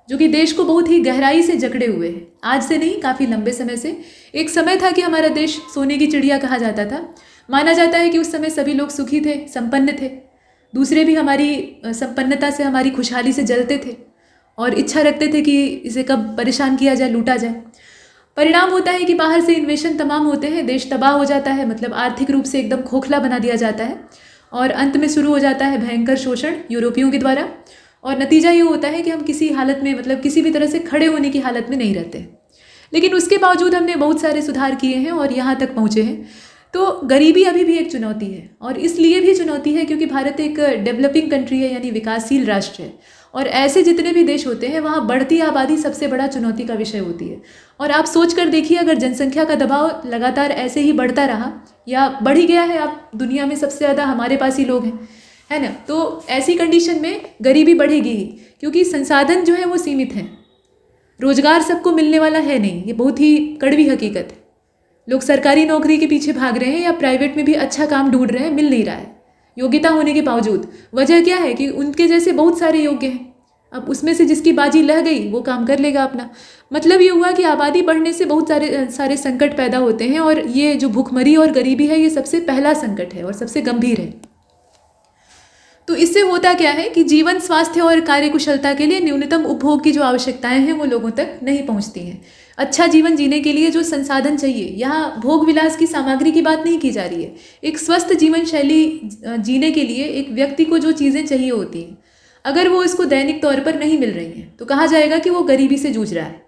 जो कि देश को बहुत ही गहराई से जकड़े हुए है। आज से नहीं, काफ़ी लंबे समय से। एक समय था कि हमारा देश सोने की चिड़िया कहा जाता था। माना जाता है कि उस समय सभी लोग सुखी थे, संपन्न थे, दूसरे भी हमारी संपन्नता से, हमारी खुशहाली से जलते थे और इच्छा रखते थे कि इसे कब परेशान किया जाए, लूटा जाए। परिणाम होता है कि बाहर से इन्वेशन तमाम होते हैं, देश तबाह हो जाता है, मतलब आर्थिक रूप से एकदम खोखला बना दिया जाता है और अंत में शुरू हो जाता है भयंकर शोषण यूरोपियों के द्वारा। और नतीजा ये होता है कि हम किसी हालत में, मतलब किसी भी तरह से खड़े होने की हालत में नहीं रहते। लेकिन उसके बावजूद हमने बहुत सारे सुधार किए हैं और यहाँ तक पहुँचे हैं। तो गरीबी अभी भी एक चुनौती है और इसलिए भी चुनौती है क्योंकि भारत एक डेवलपिंग कंट्री है, यानी विकासशील राष्ट्र है, और ऐसे जितने भी देश होते हैं वहाँ बढ़ती आबादी सबसे बड़ा चुनौती का विषय होती है। और आप सोच कर देखिए, अगर जनसंख्या का दबाव लगातार ऐसे ही बढ़ता रहा या बढ़ ही गया है, आप दुनिया में सबसे ज़्यादा हमारे पास ही लोग हैं, है ना, तो ऐसी कंडीशन में गरीबी बढ़ेगी ही, क्योंकि संसाधन जो है वो सीमित हैं, रोजगार सबको मिलने वाला है नहीं, ये बहुत ही कड़वी हकीकत है। लोग सरकारी नौकरी के पीछे भाग रहे हैं या प्राइवेट में भी अच्छा काम ढूंढ रहे हैं, मिल नहीं रहा है योग्यता होने के बावजूद। वजह क्या है कि उनके जैसे बहुत सारे योग्य हैं, अब उसमें से जिसकी बाजी लह गई वो काम कर लेगा अपना। मतलब ये हुआ कि आबादी बढ़ने से बहुत सारे संकट पैदा होते हैं, और ये जो भूखमरी और गरीबी है ये सबसे पहला संकट है और सबसे गंभीर है। तो इससे होता क्या है कि जीवन, स्वास्थ्य और कार्यकुशलता के लिए न्यूनतम उपभोग की जो आवश्यकताएं हैं वो लोगों तक नहीं पहुंचती हैं। अच्छा जीवन जीने के लिए जो संसाधन चाहिए, यहाँ भोग विलास की सामग्री की बात नहीं की जा रही है। एक स्वस्थ जीवन शैली जीने के लिए एक व्यक्ति को जो चीज़ें चाहिए होती हैं, अगर वो इसको दैनिक तौर पर नहीं मिल रही हैं तो कहा जाएगा कि वो गरीबी से जूझ रहा है।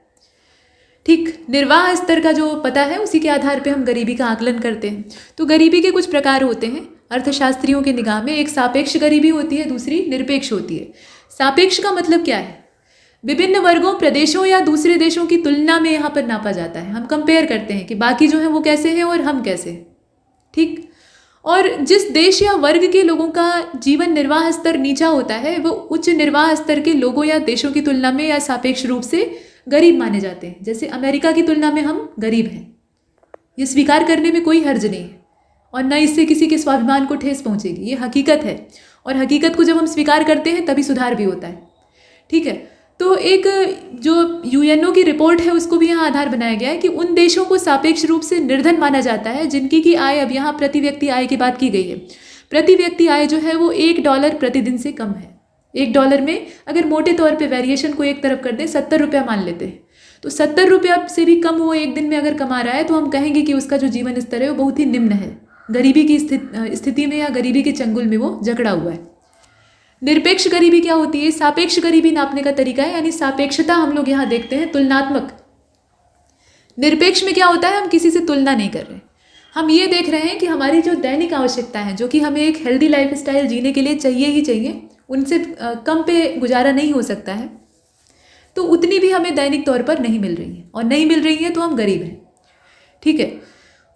ठीक, निर्वाह स्तर का जो पता है उसी के आधार पे हम गरीबी का आकलन करते हैं। तो गरीबी के कुछ प्रकार होते हैं अर्थशास्त्रियों के निगाह में। एक सापेक्ष गरीबी होती है, दूसरी निरपेक्ष होती है। सापेक्ष का मतलब क्या है? विभिन्न वर्गों, प्रदेशों या दूसरे देशों की तुलना में यहाँ पर नापा जाता है। हम कंपेयर करते हैं कि बाकी जो है वो कैसे हैं और हम कैसे हैं। ठीक, और जिस देश या वर्ग के लोगों का जीवन निर्वाह स्तर नीचा होता है वो उच्च निर्वाह स्तर के लोगों या देशों की तुलना में या सापेक्ष रूप से गरीब माने जाते हैं। जैसे अमेरिका की तुलना में हम गरीब हैं, ये स्वीकार करने में कोई हर्ज नहीं है और न इससे किसी के स्वाभिमान को ठेस पहुंचेगी, ये हकीकत है। और हकीकत को जब हम स्वीकार करते हैं तभी सुधार भी होता है। ठीक है, तो एक जो यूएनओ की रिपोर्ट है उसको भी यहाँ आधार बनाया गया है कि उन देशों को सापेक्ष रूप से निर्धन माना जाता है जिनकी की आय, अब यहाँ प्रति व्यक्ति आय की बात की गई है, प्रति व्यक्ति आय जो है वो $1 प्रतिदिन से कम है। $1 में अगर मोटे तौर पे वेरिएशन को एक तरफ कर दें, 70 रुपया मान लेते हैं, तो 70 रुपया से भी कम वो एक दिन में अगर कमा रहा है तो हम कहेंगे कि उसका जो जीवन स्तर है वो बहुत ही निम्न है, गरीबी की स्थिति में या गरीबी के चंगुल में वो जकड़ा हुआ है। निरपेक्ष गरीबी क्या होती है? सापेक्ष गरीबी नापने का तरीका है, यानी सापेक्षता हम लोग यहाँ देखते हैं, तुलनात्मक। निरपेक्ष में क्या होता है? हम किसी से तुलना नहीं कर रहे, हम ये देख रहे हैं कि हमारी जो दैनिक आवश्यकता है, जो कि हमें एक हेल्दी लाइफस्टाइल जीने के लिए चाहिए ही चाहिए, उनसे कम पे गुजारा नहीं हो सकता है, तो उतनी भी हमें दैनिक तौर पर नहीं मिल रही है, और नहीं मिल रही है तो हम गरीब हैं। ठीक है,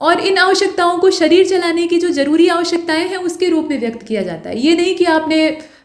और इन आवश्यकताओं को शरीर चलाने की जो जरूरी आवश्यकताएं हैं उसके रूप में व्यक्त किया जाता है। ये नहीं कि आपने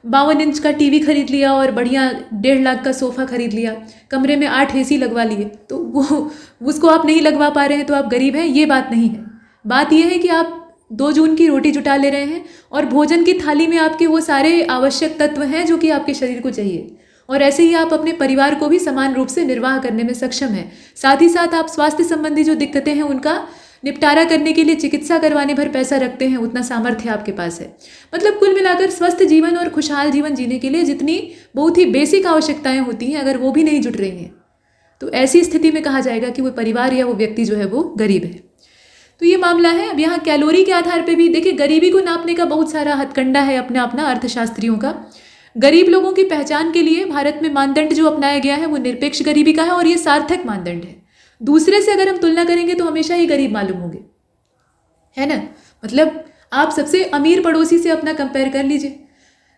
52 इंच का टीवी खरीद लिया और बढ़िया 1.5 लाख का सोफ़ा खरीद लिया, कमरे में 8 एसी लगवा लिए, तो वो उसको आप नहीं लगवा पा रहे हैं तो आप गरीब हैं, ये बात नहीं है। बात यह है कि आप 2 जून की रोटी जुटा ले रहे हैं और भोजन की थाली में आपके वो सारे आवश्यक तत्व हैं जो कि आपके शरीर को चाहिए, और ऐसे ही आप अपने परिवार को भी समान रूप से निर्वाह करने में सक्षम हैं। साथ ही साथ आप स्वास्थ्य संबंधी जो दिक्कतें हैं उनका निपटारा करने के लिए चिकित्सा करवाने भर पैसा रखते हैं, उतना सामर्थ्य आपके पास है। मतलब कुल मिलाकर स्वस्थ जीवन और खुशहाल जीवन जीने के लिए जितनी बहुत ही बेसिक आवश्यकताएं होती हैं, अगर वो भी नहीं जुट रही हैं तो ऐसी स्थिति में कहा जाएगा कि वो परिवार या वो व्यक्ति जो है वो गरीब है। तो ये मामला है। अब यहाँ कैलोरी के आधार पर भी देखिए, गरीबी को नापने का बहुत सारा हथकंडा है अपना अपना अर्थशास्त्रियों का। गरीब लोगों की पहचान के लिए भारत में मानदंड जो अपनाया गया है वो निरपेक्ष गरीबी का है, और ये सार्थक मानदंड है। दूसरे से अगर हम तुलना करेंगे तो हमेशा ही गरीब मालूम होंगे, है ना। मतलब आप सबसे अमीर पड़ोसी से अपना कंपेयर कर लीजिए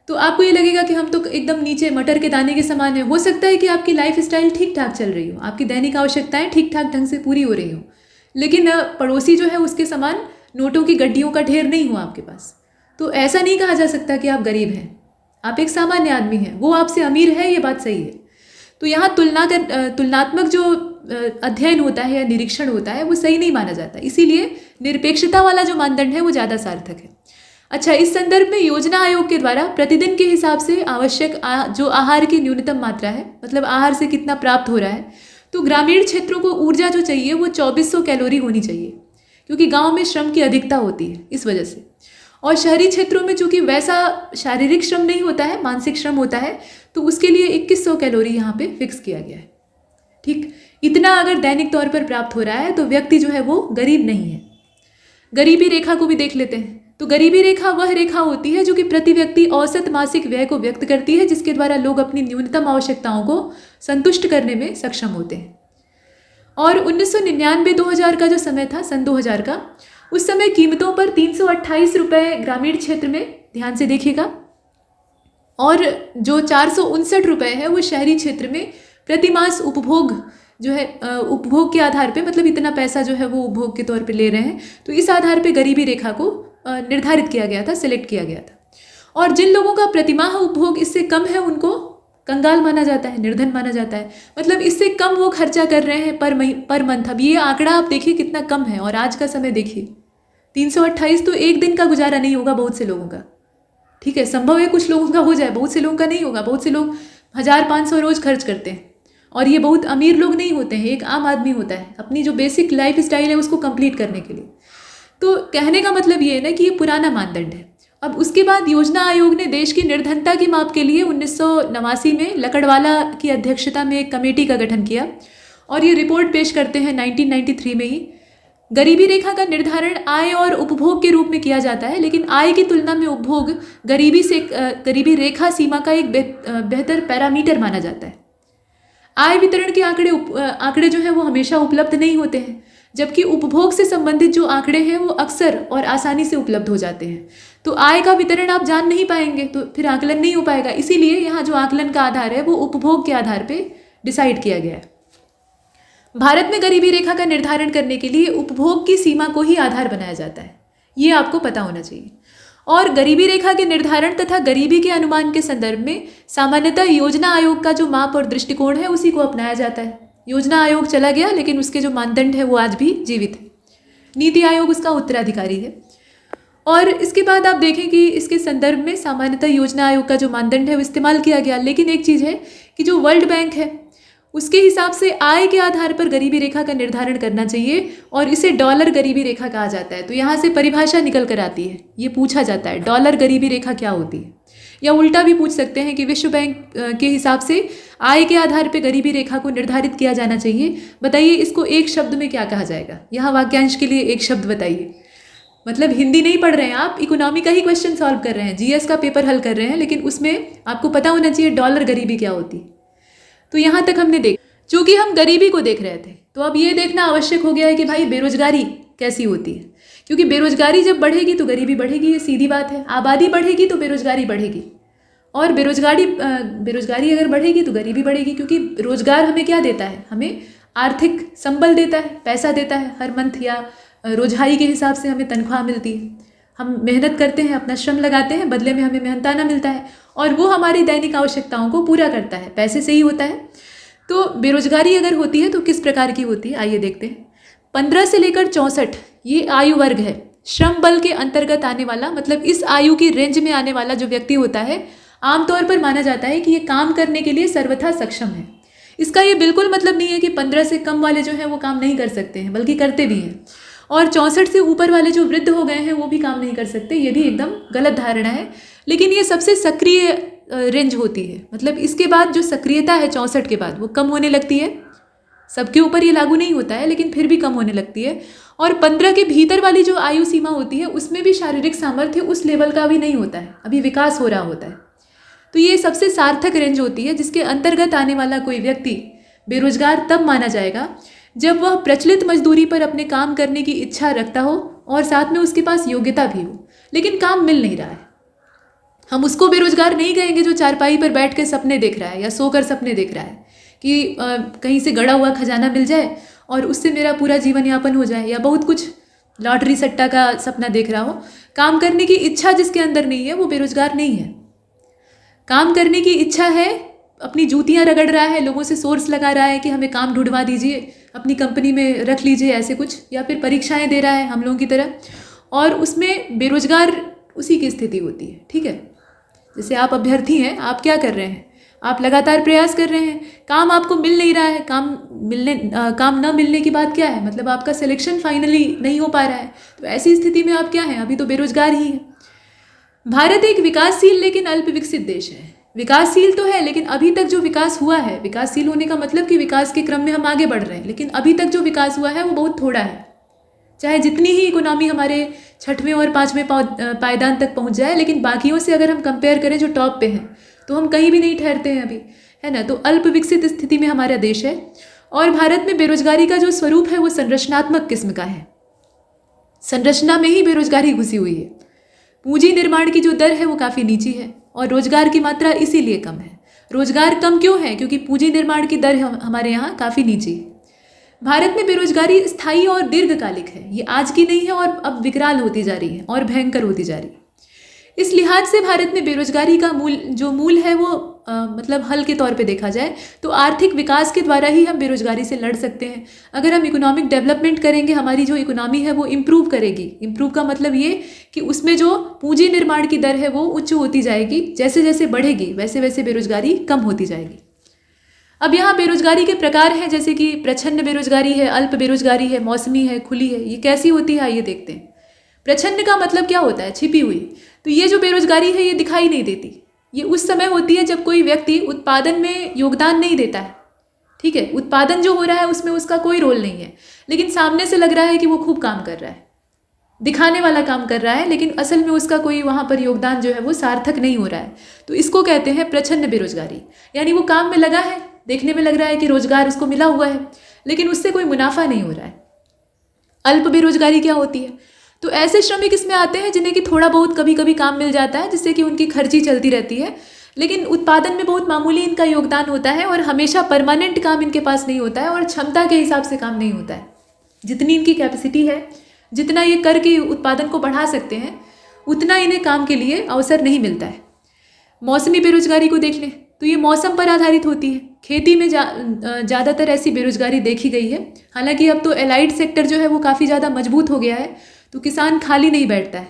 तो आपको ये लगेगा कि हम तो एकदम नीचे मटर के दाने के समान है। हो सकता है कि आपकी लाइफ स्टाइल ठीक ठाक चल रही हो, आपकी दैनिक आवश्यकताएं ठीक ठाक ढंग से पूरी हो रही हो, लेकिन पड़ोसी जो है उसके समान नोटों की गड्डियों का ढेर नहीं हो आपके पास। तो ऐसा नहीं कहा जा सकता कि आप गरीब हैं, आप एक सामान्य आदमी हैं, वो आपसे अमीर है, ये बात सही है। तो यहाँ तुलनात्मक जो अध्ययन होता है या निरीक्षण होता है वो सही नहीं माना जाता, इसीलिए निरपेक्षता वाला जो मानदंड है वो ज़्यादा सार्थक है। अच्छा, इस संदर्भ में योजना आयोग के द्वारा प्रतिदिन के हिसाब से आवश्यक जो आहार की न्यूनतम मात्रा है, मतलब आहार से कितना प्राप्त हो रहा है, तो ग्रामीण क्षेत्रों को ऊर्जा जो चाहिए वो 2400 कैलोरी होनी चाहिए, क्योंकि गाँव में श्रम की अधिकता होती है इस वजह से। और शहरी क्षेत्रों में चूंकि वैसा शारीरिक श्रम नहीं होता है, मानसिक श्रम होता है, तो उसके लिए 2100 कैलोरी यहाँ पे फिक्स किया गया है। ठीक, इतना अगर दैनिक तौर पर प्राप्त हो रहा है तो व्यक्ति जो है वो गरीब नहीं है। गरीबी रेखा को भी देख लेते हैं। तो गरीबी रेखा वह रेखा होती है जो कि प्रति व्यक्ति औसत मासिक व्यय को व्यक्त करती है, जिसके द्वारा लोग अपनी न्यूनतम आवश्यकताओं को संतुष्ट करने में सक्षम होते हैं। और 1999-2000 का जो समय था, सन 2000 का, उस समय कीमतों पर 328 रुपये ग्रामीण क्षेत्र में, ध्यान से देखिएगा, और जो 459 रुपये है वो शहरी क्षेत्र में प्रतिमास उपभोग जो है, उपभोग के आधार पे, मतलब इतना पैसा जो है वो उपभोग के तौर पे ले रहे हैं। तो इस आधार पे गरीबी रेखा को निर्धारित किया गया था, सिलेक्ट किया गया था। और जिन लोगों का प्रतिमाह उपभोग इससे कम है उनको कंगाल माना जाता है, निर्धन माना जाता है। मतलब इससे कम वो खर्चा कर रहे हैं पर मंथ। अब ये आंकड़ा आप देखिए कितना कम है, और आज का समय देखिए 328 तो एक दिन का गुजारा नहीं होगा बहुत से लोगों का। ठीक है, संभव है कुछ लोगों का हो जाए, बहुत से लोगों का नहीं होगा। बहुत से लोग 1500 रोज खर्च करते हैं, और ये बहुत अमीर लोग नहीं होते हैं, एक आम आदमी होता है अपनी जो बेसिक लाइफ स्टाइल है उसको कंप्लीट करने के लिए। तो कहने का मतलब ये है ना कि ये पुराना मानदंड है। अब उसके बाद योजना आयोग ने देश की निर्धनता की माप के लिए 1989 में लकड़वाला की अध्यक्षता में एक कमेटी का गठन किया, और ये रिपोर्ट पेश करते हैं 1993 में ही। गरीबी रेखा का निर्धारण आय और उपभोग के रूप में किया जाता है, लेकिन आय की तुलना में उपभोग गरीबी रेखा सीमा का एक बेहतर पैरामीटर माना जाता है। आय वितरण के आंकड़े जो हैं वो हमेशा उपलब्ध नहीं होते हैं, जबकि उपभोग से संबंधित जो आंकड़े हैं वो अक्सर और आसानी से उपलब्ध हो जाते हैं। तो आय का वितरण आप जान नहीं पाएंगे तो फिर आकलन नहीं हो पाएगा। इसीलिए यहाँ जो आकलन का आधार है वो उपभोग के आधार पे डिसाइड किया गया है। भारत में गरीबी रेखा का निर्धारण करने के लिए उपभोग की सीमा को ही आधार बनाया जाता है, ये आपको पता होना चाहिए। और गरीबी रेखा के निर्धारण तथा गरीबी के अनुमान के संदर्भ में सामान्यतः योजना आयोग का जो माप और दृष्टिकोण है उसी को अपनाया जाता है। योजना आयोग चला गया, लेकिन उसके जो मानदंड है वो आज भी जीवित है। नीति आयोग उसका उत्तराधिकारी है। और इसके बाद आप देखें कि इसके संदर्भ में सामान्यतः योजना आयोग का जो मानदंड है वो इस्तेमाल किया गया, लेकिन एक चीज़ है कि जो वर्ल्ड बैंक है उसके हिसाब से आय के आधार पर गरीबी रेखा का निर्धारण करना चाहिए, और इसे डॉलर गरीबी रेखा कहा जाता है। तो यहाँ से परिभाषा निकल कर आती है, ये पूछा जाता है डॉलर गरीबी रेखा क्या होती है, या उल्टा भी पूछ सकते हैं कि विश्व बैंक के हिसाब से आय के आधार पर गरीबी रेखा को निर्धारित किया जाना चाहिए। बताइए इसको एक शब्द में क्या कहा जाएगा? यहाँ वाक्यांश के लिए एक शब्द बताइए। मतलब हिंदी नहीं पढ़ रहे हैं आप, इकोनॉमी का ही क्वेश्चन सॉल्व कर रहे हैं, जीएस का पेपर हल कर रहे हैं, लेकिन उसमें आपको पता होना चाहिए डॉलर गरीबी क्या होती है। तो यहाँ तक हमने देखा। चूंकि हम गरीबी को देख रहे थे तो अब ये देखना आवश्यक हो गया है कि भाई बेरोजगारी कैसी होती है, क्योंकि बेरोजगारी जब बढ़ेगी तो गरीबी बढ़ेगी, ये सीधी बात है। आबादी बढ़ेगी तो बेरोजगारी बढ़ेगी, और बेरोजगारी अगर बढ़ेगी तो गरीबी बढ़ेगी, क्योंकि रोजगार हमें क्या देता है? हमें आर्थिक संबल देता है, पैसा देता है। हर मंथ या रोजहारी के हिसाब से हमें तनख्वाह मिलती है। हम मेहनत करते हैं, अपना श्रम लगाते हैं, बदले में हमें मेहनताना मिलता है, और वो हमारी दैनिक आवश्यकताओं को पूरा करता है, पैसे से ही होता है। तो बेरोजगारी अगर होती है तो किस प्रकार की होती है, आइए देखते हैं। 15 से लेकर 64 ये आयु वर्ग है। श्रम बल के अंतर्गत आने वाला, मतलब इस आयु की रेंज में आने वाला जो व्यक्ति होता है, आमतौर पर माना जाता है कि ये काम करने के लिए सर्वथा सक्षम है। इसका ये बिल्कुल मतलब नहीं है कि 15 से कम वाले जो हैं वो काम नहीं कर सकते हैं, बल्कि करते भी हैं। और 64 से ऊपर वाले जो वृद्ध हो गए हैं वो भी काम नहीं कर सकते, ये भी एकदम गलत धारणा है। लेकिन ये सबसे सक्रिय रेंज होती है, मतलब इसके बाद जो सक्रियता है 64 के बाद वो कम होने लगती है। सबके ऊपर ये लागू नहीं होता है, लेकिन फिर भी कम होने लगती है। और 15 के भीतर वाली जो आयु सीमा होती है उसमें भी शारीरिक सामर्थ्य उस लेवल का भी नहीं होता है, अभी विकास हो रहा होता है। तो ये सबसे सार्थक रेंज होती है जिसके अंतर्गत आने वाला कोई व्यक्ति बेरोजगार तब माना जाएगा जब वह प्रचलित मजदूरी पर अपने काम करने की इच्छा रखता हो और साथ में उसके पास योग्यता भी हो, लेकिन काम मिल नहीं रहा है। हम उसको बेरोजगार नहीं कहेंगे जो चारपाई पर बैठ के सपने देख रहा है या सोकर सपने देख रहा है कि कहीं से गड़ा हुआ खजाना मिल जाए और उससे मेरा पूरा जीवन यापन हो जाए, या बहुत कुछ लॉटरी सट्टा का सपना देख रहा हो। काम करने की इच्छा जिसके अंदर नहीं है वो बेरोजगार नहीं है। काम करने की इच्छा है, अपनी जूतियां रगड़ रहा है, लोगों से सोर्स लगा रहा है कि हमें काम ढूंढवा दीजिए, अपनी कंपनी में रख लीजिए, ऐसे कुछ, या फिर परीक्षाएं दे रहा है हम लोगों की तरह, और उसमें बेरोजगार उसी की स्थिति होती है। ठीक है, जैसे आप अभ्यर्थी हैं, आप क्या कर रहे हैं? आप लगातार प्रयास कर रहे हैं, काम आपको मिल नहीं रहा है। काम न मिलने की बात क्या है? मतलब आपका सिलेक्शन फाइनली नहीं हो पा रहा है। तो ऐसी स्थिति में आप क्या हैं? अभी तो बेरोजगार ही हैं। भारत एक विकासशील लेकिन अल्प विकसित देश है। विकासशील तो है, लेकिन अभी तक जो विकास हुआ है, विकासशील होने का मतलब कि विकास के क्रम में हम आगे बढ़ रहे हैं, लेकिन अभी तक जो विकास हुआ है वो बहुत थोड़ा है। चाहे जितनी ही इकोनॉमी हमारे 6वें और 5वें पायदान तक पहुंच जाए, लेकिन बाकियों से अगर हम कंपेयर करें जो टॉप पे हैं, तो हम कहीं भी नहीं ठहरते हैं अभी, है ना। तो अल्प विकसित स्थिति में हमारा देश है। और भारत में बेरोजगारी का जो स्वरूप है वो संरचनात्मक किस्म का है। संरचना में ही बेरोजगारी घुसी हुई है। पूंजी निर्माण की जो दर है वो काफ़ी नीची है और रोजगार की मात्रा इसीलिए कम है। रोजगार कम क्यों है? क्योंकि पूंजी निर्माण की दर हमारे यहाँ काफ़ी नीची है। भारत में बेरोजगारी स्थायी और दीर्घकालिक है, ये आज की नहीं है और अब विकराल होती जा रही है और भयंकर होती जा रही है। इस लिहाज से भारत में बेरोजगारी का मूल है वो मतलब हल के तौर पे देखा जाए तो आर्थिक विकास के द्वारा ही हम बेरोजगारी से लड़ सकते हैं। अगर हम इकोनॉमिक डेवलपमेंट करेंगे, हमारी जो इकोनॉमी है वो इम्प्रूव करेगी। इम्प्रूव का मतलब ये कि उसमें जो पूंजी निर्माण की दर है वो उच्च होती जाएगी, जैसे जैसे बढ़ेगी वैसे वैसे बेरोजगारी कम होती जाएगी। अब यहाँ बेरोजगारी के प्रकार हैं, जैसे कि प्रच्छन्न बेरोजगारी है, अल्प बेरोजगारी है, मौसमी है, खुली है। ये कैसी होती है आइए देखते हैं। प्रच्छन्न का मतलब क्या होता है? छिपी हुई। तो ये जो बेरोजगारी है ये दिखाई नहीं देती। ये उस समय होती है जब कोई व्यक्ति उत्पादन में योगदान नहीं देता है, ठीक है, उत्पादन जो हो रहा है उसमें उसका कोई रोल नहीं है, लेकिन सामने से लग रहा है कि वो खूब काम कर रहा है, दिखाने वाला काम कर रहा है, लेकिन असल में उसका कोई वहाँ पर योगदान जो है वो सार्थक नहीं हो रहा है। तो इसको कहते हैं प्रच्छन्न बेरोजगारी। यानी वो काम में लगा है, देखने में लग रहा है कि रोजगार उसको मिला हुआ है, लेकिन उससे कोई मुनाफा नहीं हो रहा है। अल्प बेरोजगारी क्या होती है? तो ऐसे श्रमिक इसमें आते हैं जिन्हें कि थोड़ा बहुत कभी कभी काम मिल जाता है, जिससे कि उनकी खर्ची चलती रहती है, लेकिन उत्पादन में बहुत मामूली इनका योगदान होता है और हमेशा परमानेंट काम इनके पास नहीं होता है और क्षमता के हिसाब से काम नहीं होता है। जितनी इनकी कैपेसिटी है, जितना ये करके उत्पादन को बढ़ा सकते हैं, उतना इन्हें काम के लिए अवसर नहीं मिलता है। मौसमी बेरोजगारी को देख लें तो ये मौसम पर आधारित होती है। खेती में ज़्यादातर ऐसी बेरोजगारी देखी गई है। हालांकि अब तो एलाइड सेक्टर जो है वो काफ़ी ज़्यादा मजबूत हो गया है, तो किसान खाली नहीं बैठता है,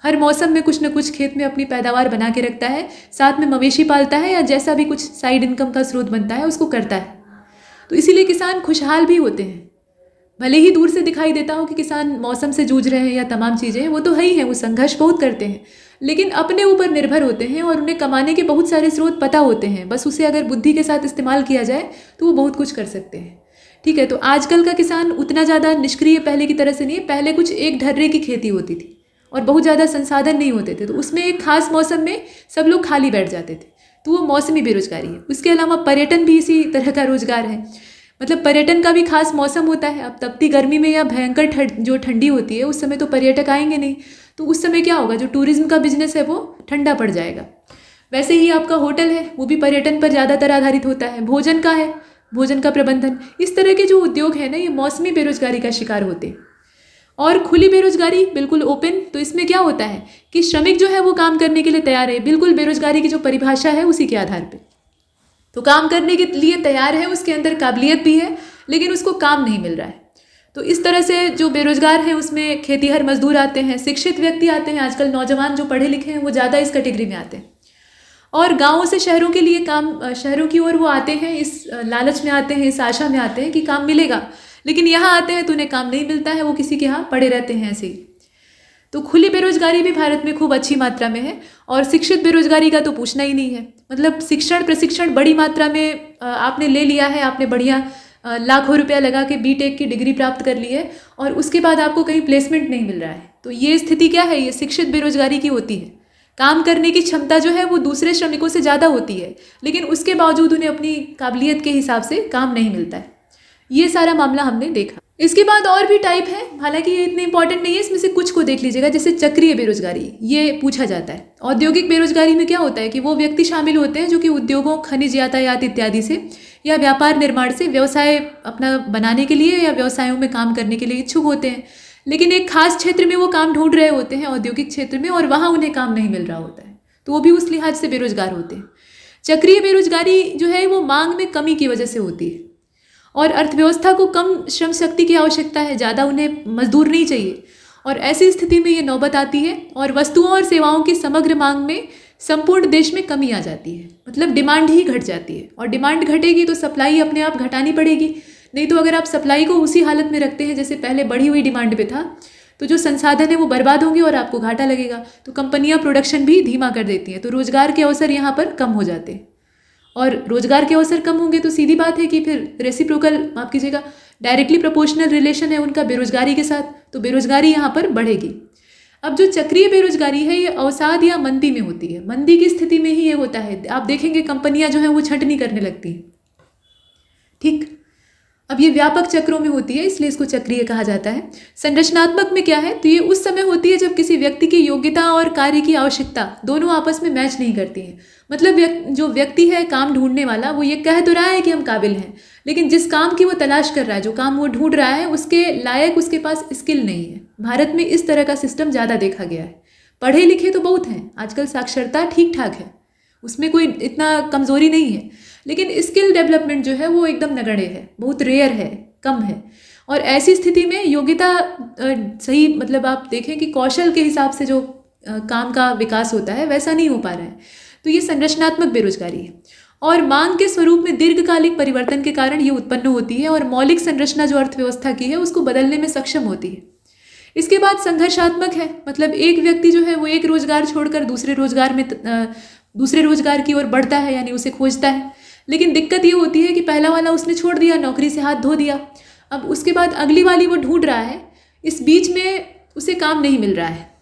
हर मौसम में कुछ न कुछ खेत में अपनी पैदावार बना के रखता है, साथ में मवेशी पालता है या जैसा भी कुछ साइड इनकम का स्रोत बनता है उसको करता है। तो इसीलिए किसान खुशहाल भी होते हैं। भले ही दूर से दिखाई देता हो कि किसान मौसम से जूझ रहे हैं या तमाम चीज़ें, वो तो है ही हैं, वो संघर्ष बहुत करते हैं, लेकिन अपने ऊपर निर्भर होते हैं और उन्हें कमाने के बहुत सारे स्रोत पता होते हैं। बस उसे अगर बुद्धि के साथ इस्तेमाल किया जाए तो वो बहुत कुछ कर सकते हैं, ठीक है। तो आजकल का किसान उतना ज़्यादा निष्क्रिय पहले की तरह से नहीं है। पहले कुछ एक ढर्रे की खेती होती थी और बहुत ज़्यादा संसाधन नहीं होते थे, तो उसमें एक खास मौसम में सब लोग खाली बैठ जाते थे, तो वो मौसमी बेरोजगारी है। उसके अलावा पर्यटन भी इसी तरह का रोजगार है। मतलब पर्यटन का भी खास मौसम होता है। अब तपती गर्मी में या भयंकर जो ठंडी होती है उस समय तो पर्यटक आएंगे नहीं, तो उस समय क्या होगा, जो टूरिज्म का बिजनेस है वो ठंडा पड़ जाएगा। वैसे ही आपका होटल है वो भी पर्यटन पर ज़्यादातर आधारित होता है। भोजन का है, भोजन का प्रबंधन, इस तरह के जो उद्योग है ना ये मौसमी बेरोजगारी का शिकार होते हैं। और खुली बेरोजगारी बिल्कुल ओपन, तो इसमें क्या होता है कि श्रमिक जो है वो काम करने के लिए तैयार है, बिल्कुल बेरोजगारी की जो परिभाषा है उसी के आधार पर। तो काम करने के लिए तैयार है, उसके अंदर काबिलियत भी है, लेकिन उसको काम नहीं मिल रहा है। तो इस तरह से जो बेरोजगार हैं उसमें खेतीहर मजदूर आते हैं, शिक्षित व्यक्ति आते हैं, आजकल नौजवान जो पढ़े लिखे हैं वो ज़्यादा इस कैटेगरी में आते हैं। और गाँवों से शहरों के लिए काम, शहरों की ओर वो आते हैं, इस लालच में आते हैं, इस आशा में आते हैं कि काम मिलेगा, लेकिन यहाँ आते हैं तो उन्हें काम नहीं मिलता है, वो किसी के यहाँ पड़े रहते हैं ऐसे ही। तो खुली बेरोजगारी भी भारत में खूब अच्छी मात्रा में है, और शिक्षित बेरोजगारी का तो पूछना ही नहीं है। मतलब शिक्षण प्रशिक्षण बड़ी मात्रा में आपने ले लिया है, आपने बढ़िया लाखों रुपया लगा के बीटेक की डिग्री प्राप्त कर ली है और उसके बाद आपको कहीं प्लेसमेंट नहीं मिल रहा है, तो ये स्थिति क्या है, ये शिक्षित बेरोजगारी की होती है। काम करने की क्षमता जो है वो दूसरे श्रमिकों से ज़्यादा होती है, लेकिन उसके बावजूद उन्हें अपनी काबिलियत के हिसाब से काम नहीं मिलता है। ये सारा मामला हमने देखा। इसके बाद और भी टाइप है, हालांकि ये इतने इंपॉर्टेंट नहीं है, इसमें से कुछ को देख लीजिएगा। जैसे चक्रीय बेरोजगारी, ये पूछा जाता है। औद्योगिक बेरोजगारी में क्या होता है कि वो व्यक्ति शामिल होते हैं जो कि उद्योगों, खनिज यातायात इत्यादि से या व्यापार निर्माण से व्यवसाय अपना बनाने के लिए या व्यवसायों में काम करने के लिए इच्छुक होते हैं, लेकिन एक खास क्षेत्र में वो काम ढूंढ रहे होते हैं, औद्योगिक क्षेत्र में, और वहाँ उन्हें काम नहीं मिल रहा होता है, तो वो भी उस लिहाज से बेरोजगार होते हैं। चक्रीय बेरोजगारी जो है वो मांग में कमी की वजह से होती है, और अर्थव्यवस्था को कम श्रम शक्ति की आवश्यकता है, ज़्यादा उन्हें मजदूर नहीं चाहिए, और ऐसी स्थिति में ये नौबत आती है और वस्तुओं और सेवाओं की समग्र मांग में संपूर्ण देश में कमी आ जाती है। मतलब डिमांड ही घट जाती है, और डिमांड घटेगी तो सप्लाई अपने आप घटानी पड़ेगी। नहीं तो अगर आप सप्लाई को उसी हालत में रखते हैं जैसे पहले बढ़ी हुई डिमांड पे था, तो जो संसाधन है वो बर्बाद होंगे और आपको घाटा लगेगा। तो कंपनियां प्रोडक्शन भी धीमा कर देती हैं, तो रोजगार के अवसर यहाँ पर कम हो जाते हैं, और रोजगार के अवसर कम होंगे तो सीधी बात है कि फिर रेसिप्रोकल, माफ कीजिएगा, डायरेक्टली प्रोपोर्शनल रिलेशन है उनका बेरोजगारी के साथ, तो बेरोजगारी यहाँ पर बढ़ेगी। अब जो चक्रीय बेरोजगारी है ये अवसाद या मंदी में होती है। मंदी की स्थिति में ही ये होता है। आप देखेंगे कंपनियां जो हैं वो छंटनी करने लगती हैं, ठीक। अब ये व्यापक चक्रों में होती है, इसलिए इसको चक्रीय कहा जाता है। संरचनात्मक में क्या है, तो ये उस समय होती है जब किसी व्यक्ति की योग्यता और कार्य की आवश्यकता दोनों आपस में मैच नहीं करती हैं। मतलब जो व्यक्ति है काम ढूंढने वाला, वो ये कह तो रहा है कि हम काबिल हैं, लेकिन जिस काम की वो तलाश कर रहा है, जो काम वो ढूंढ रहा है, उसके लायक उसके पास स्किल नहीं है। भारत में इस तरह का सिस्टम ज़्यादा देखा गया है। पढ़े लिखे तो बहुत हैं, आजकल साक्षरता ठीक ठाक है, उसमें कोई इतना कमज़ोरी नहीं है, लेकिन स्किल डेवलपमेंट जो है वो एकदम नगण्य है, बहुत रेयर है, कम है। और ऐसी स्थिति में योग्यता सही मतलब आप देखें कि कौशल के हिसाब से जो काम का विकास होता है वैसा नहीं हो पा रहा है। तो ये संरचनात्मक बेरोजगारी है और मांग के स्वरूप में दीर्घकालिक परिवर्तन के कारण ये उत्पन्न होती है और मौलिक संरचना जो अर्थव्यवस्था की है उसको बदलने में सक्षम होती है। इसके बाद संघर्षात्मक है, मतलब एक व्यक्ति जो है वो एक रोजगार छोड़कर दूसरे रोजगार की ओर बढ़ता है, यानी उसे खोजता है। लेकिन दिक्कत ये होती है कि पहला वाला उसने छोड़ दिया, नौकरी से हाथ धो दिया, अब उसके बाद अगली वाली वो ढूंढ रहा है, इस बीच में उसे काम नहीं मिल रहा है।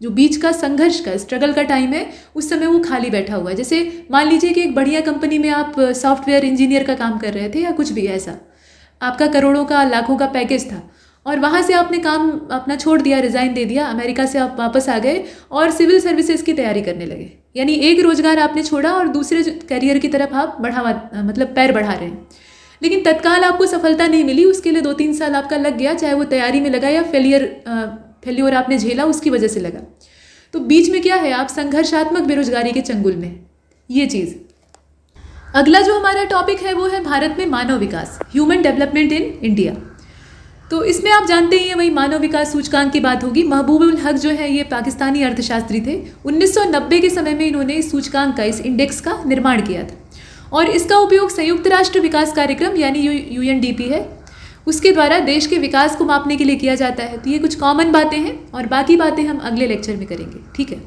जो बीच का संघर्ष का स्ट्रगल का टाइम है उस समय वो खाली बैठा हुआ है। जैसे मान लीजिए कि एक बढ़िया कंपनी में आप सॉफ्टवेयर इंजीनियर का काम कर रहे थे या कुछ भी ऐसा, आपका करोड़ों का लाखों का पैकेज था और वहाँ से आपने काम अपना छोड़ दिया, रिज़ाइन दे दिया, अमेरिका से आप वापस आ गए और सिविल सर्विसेज की तैयारी करने लगे। यानी एक रोजगार आपने छोड़ा और दूसरे करियर की तरफ आप पैर बढ़ा रहे हैं। लेकिन तत्काल आपको सफलता नहीं मिली, उसके लिए 2-3 साल आपका लग गया, चाहे वो तैयारी में लगा या फेल्योर आपने झेला उसकी वजह से लगा। तो बीच में क्या है, आप संघर्षात्मक बेरोजगारी के चंगुल में, ये चीज़। अगला जो हमारा टॉपिक है वो है भारत में मानव विकास, ह्यूमन डेवलपमेंट इन इंडिया। तो इसमें आप जानते ही हैं वही मानव विकास सूचकांक की बात होगी। महबूबुल हक जो है ये पाकिस्तानी अर्थशास्त्री थे। 1990 के समय में इन्होंने इस सूचकांक का, इस इंडेक्स का निर्माण किया था और इसका उपयोग संयुक्त राष्ट्र विकास कार्यक्रम यानी UNDP है, उसके द्वारा देश के विकास को मापने के लिए किया जाता है। तो ये कुछ कॉमन बातें हैं और बाकी बातें हम अगले लेक्चर में करेंगे, ठीक है।